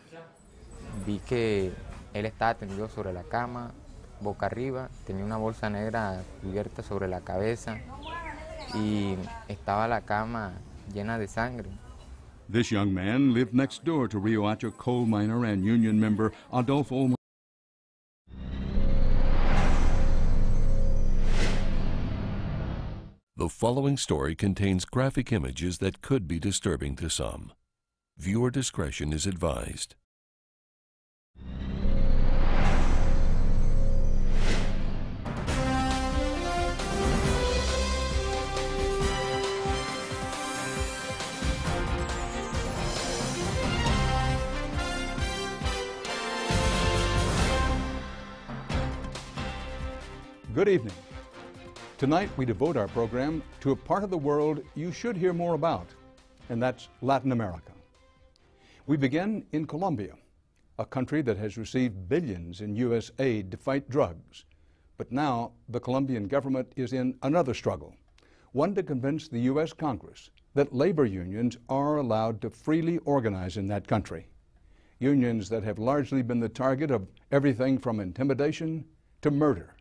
Vi que él estaba tendido sobre la cama, boca arriba, tenía una bolsa negra cubierta sobre la cabeza y estaba la cama llena de sangre. This young man lived next door to Riohacha coal miner and union member Adolfo. The following story contains graphic images that could be disturbing to some. Viewer discretion is advised. Good evening. Tonight we devote our program to a part of the world you should hear more about, and that's Latin America. We begin in Colombia, a country that has received billions in U.S. aid to fight drugs. But now the Colombian government is in another struggle, one to convince the U.S. Congress that labor unions are allowed to freely organize in that country. Unions that have largely been the target of everything from intimidation to murder.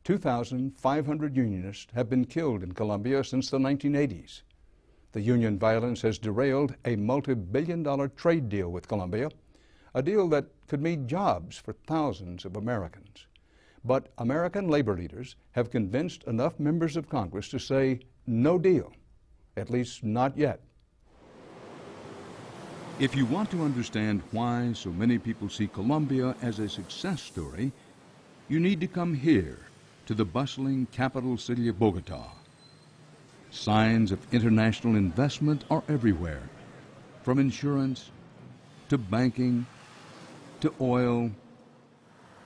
2,500 unionists have been killed in Colombia since the 1980s. The union violence has derailed a multi-billion-dollar trade deal with Colombia, a deal that could mean jobs for thousands of Americans. But American labor leaders have convinced enough members of Congress to say no deal, at least not yet. If you want to understand why so many people see Colombia as a success story, you need to come here to the bustling capital city of Bogota. Signs of international investment are everywhere, from insurance to banking to oil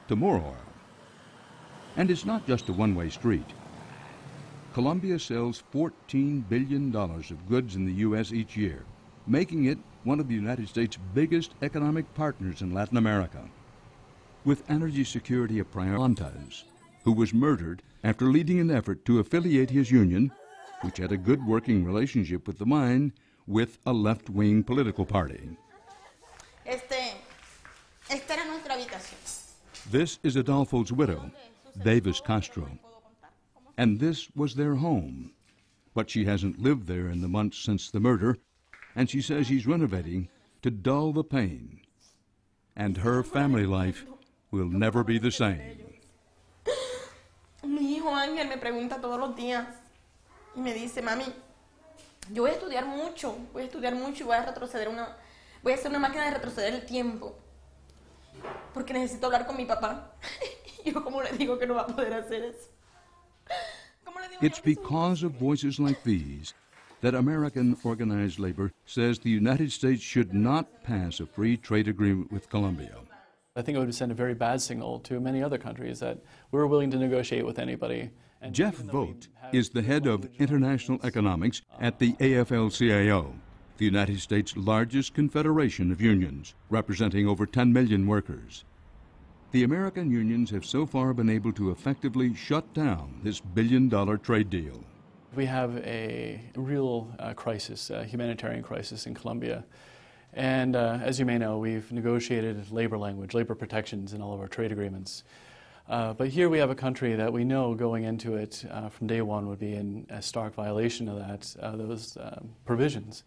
to more oil. And it's not just a one-way street. Colombia sells $14 billion of goods in the U.S. each year, making it one of the United States' biggest economic partners in Latin America. With energy security a priority, who was murdered after leading an effort to affiliate his union, which had a good working relationship with the mine, with a left-wing political party. Esta era nuestra habitación. This is Adolfo's widow, Davis Castro, and this was their home. But she hasn't lived there in the months since the murder, and she says he's renovating to dull the pain. And her family life will never be the same. Mi hijo Ángel me pregunta todos los días y me dice, mami, yo voy a estudiar mucho y voy a hacer una máquina de retroceder el tiempo, porque necesito hablar con mi papá. Y yo, ¿cómo le digo que no va a poder hacer eso? It's because of voices like these that American organized labor says the United States should not pass a free trade agreement with Colombia. I think it would send a very bad signal to many other countries that we're willing to negotiate with anybody. And Jeff Vogt is the head of international economics at the AFL-CIO, the United States' largest confederation of unions, representing over 10 million workers. The American unions have so far been able to effectively shut down this billion-dollar trade deal. We have a real crisis, a humanitarian crisis in Colombia. And as you may know, we've negotiated labor language, labor protections in all of our trade agreements. But here we have a country that we know going into it from day one would be in a stark violation of those provisions.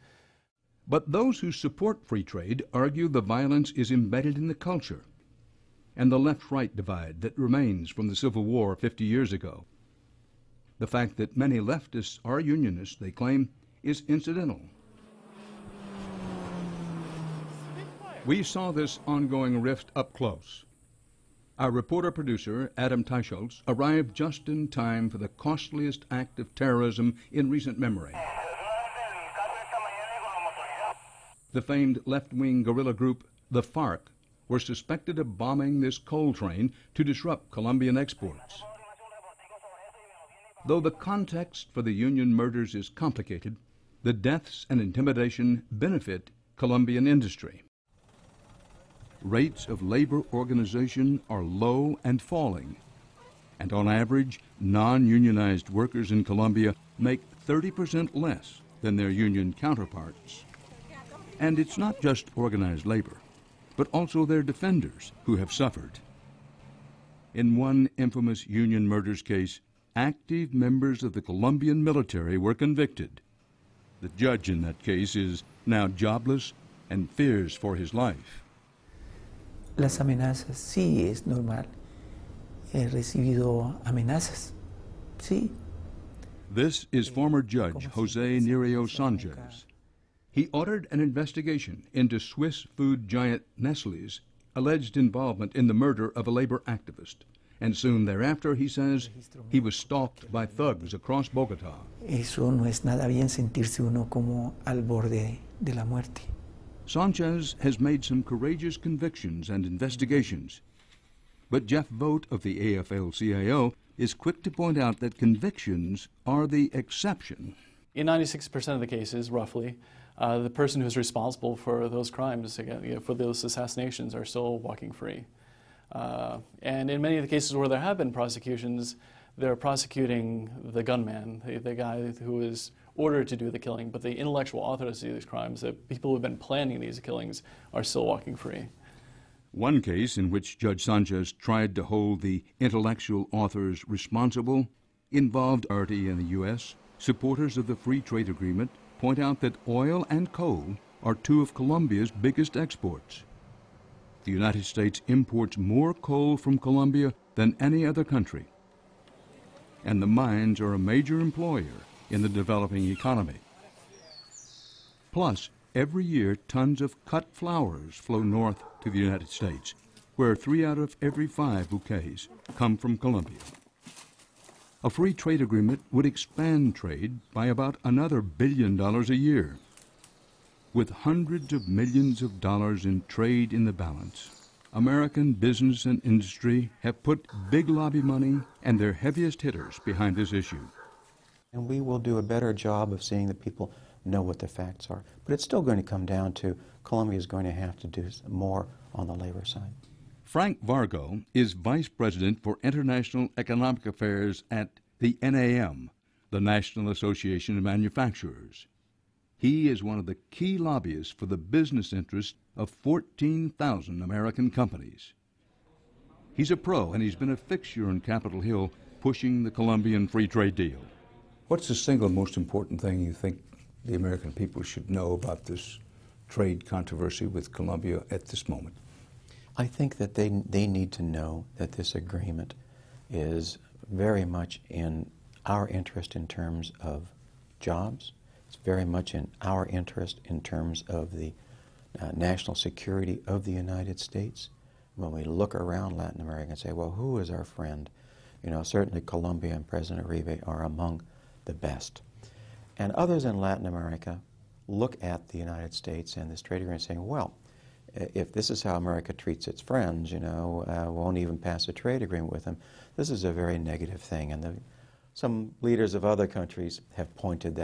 But those who support free trade argue the violence is embedded in the culture and the left-right divide that remains from the Civil War 50 years ago. The fact that many leftists are unionists, they claim, is incidental. We saw this ongoing rift up close. Our reporter-producer, Adam Teicholz, arrived just in time for the costliest act of terrorism in recent memory. The famed left-wing guerrilla group, the FARC, were suspected of bombing this coal train to disrupt Colombian exports. Though the context for the union murders is complicated, the deaths and intimidation benefit Colombian industry. Rates of labor organization are low and falling, and on average, non-unionized workers in Colombia make 30% less than their union counterparts. And it's not just organized labor, but also their defenders who have suffered. In one infamous union murders case, active members of the Colombian military were convicted. The judge in that case is now jobless and fears for his life. Las amenazas, sí, es normal. He recibido amenazas, sí. This is former Judge Jose Nerio Sanchez. He ordered an investigation into Swiss food giant Nestlé's alleged involvement in the murder of a labor activist. And soon thereafter, he says, he was stalked by thugs across Bogota. Eso no es nada bien sentirse uno como al borde de la muerte. Sanchez has made some courageous convictions and investigations. But Jeff Vogt of the AFL-CIO is quick to point out that convictions are the exception. In 96% of the cases, roughly, the person who's responsible for those crimes, for those assassinations, are still walking free. And in many of the cases where there have been prosecutions, they're prosecuting the gunman, the guy who was ordered to do the killing, but the intellectual authors of these crimes, the people who have been planning these killings, are still walking free. One case in which Judge Sanchez tried to hold the intellectual authors responsible involved RT in the U.S. Supporters of the free trade agreement point out that oil and coal are two of Colombia's biggest exports. The United States imports more coal from Colombia than any other country. And the mines are a major employer in the developing economy. Plus, every year tons of cut flowers flow north to the United States, where 3 out of every 5 bouquets come from Colombia. A free trade agreement would expand trade by about another $1 billion a year. With hundreds of millions of dollars in trade in the balance, American business and industry have put big lobby money and their heaviest hitters behind this issue. And we will do a better job of seeing that people know what the facts are. But it's still going to come down to Colombia is going to have to do more on the labor side. Frank Vargo is Vice President for International Economic Affairs at the NAM, the National Association of Manufacturers. He is one of the key lobbyists for the business interests of 14,000 American companies. He's a pro, and he's been a fixture on Capitol Hill pushing the Colombian free trade deal. What's the single most important thing you think the American people should know about this trade controversy with Colombia at this moment? I think that they need to know that this agreement is very much in our interest in terms of jobs. It's very much in our interest in terms of the national security of the United States. When we look around Latin America and say, well, who is our friend? You know, certainly Colombia and President Uribe are among the best. And others in Latin America look at the United States and this trade agreement saying, well, if this is how America treats its friends, you know, won't even pass a trade agreement with them, this is a very negative thing. And some leaders of other countries have pointed that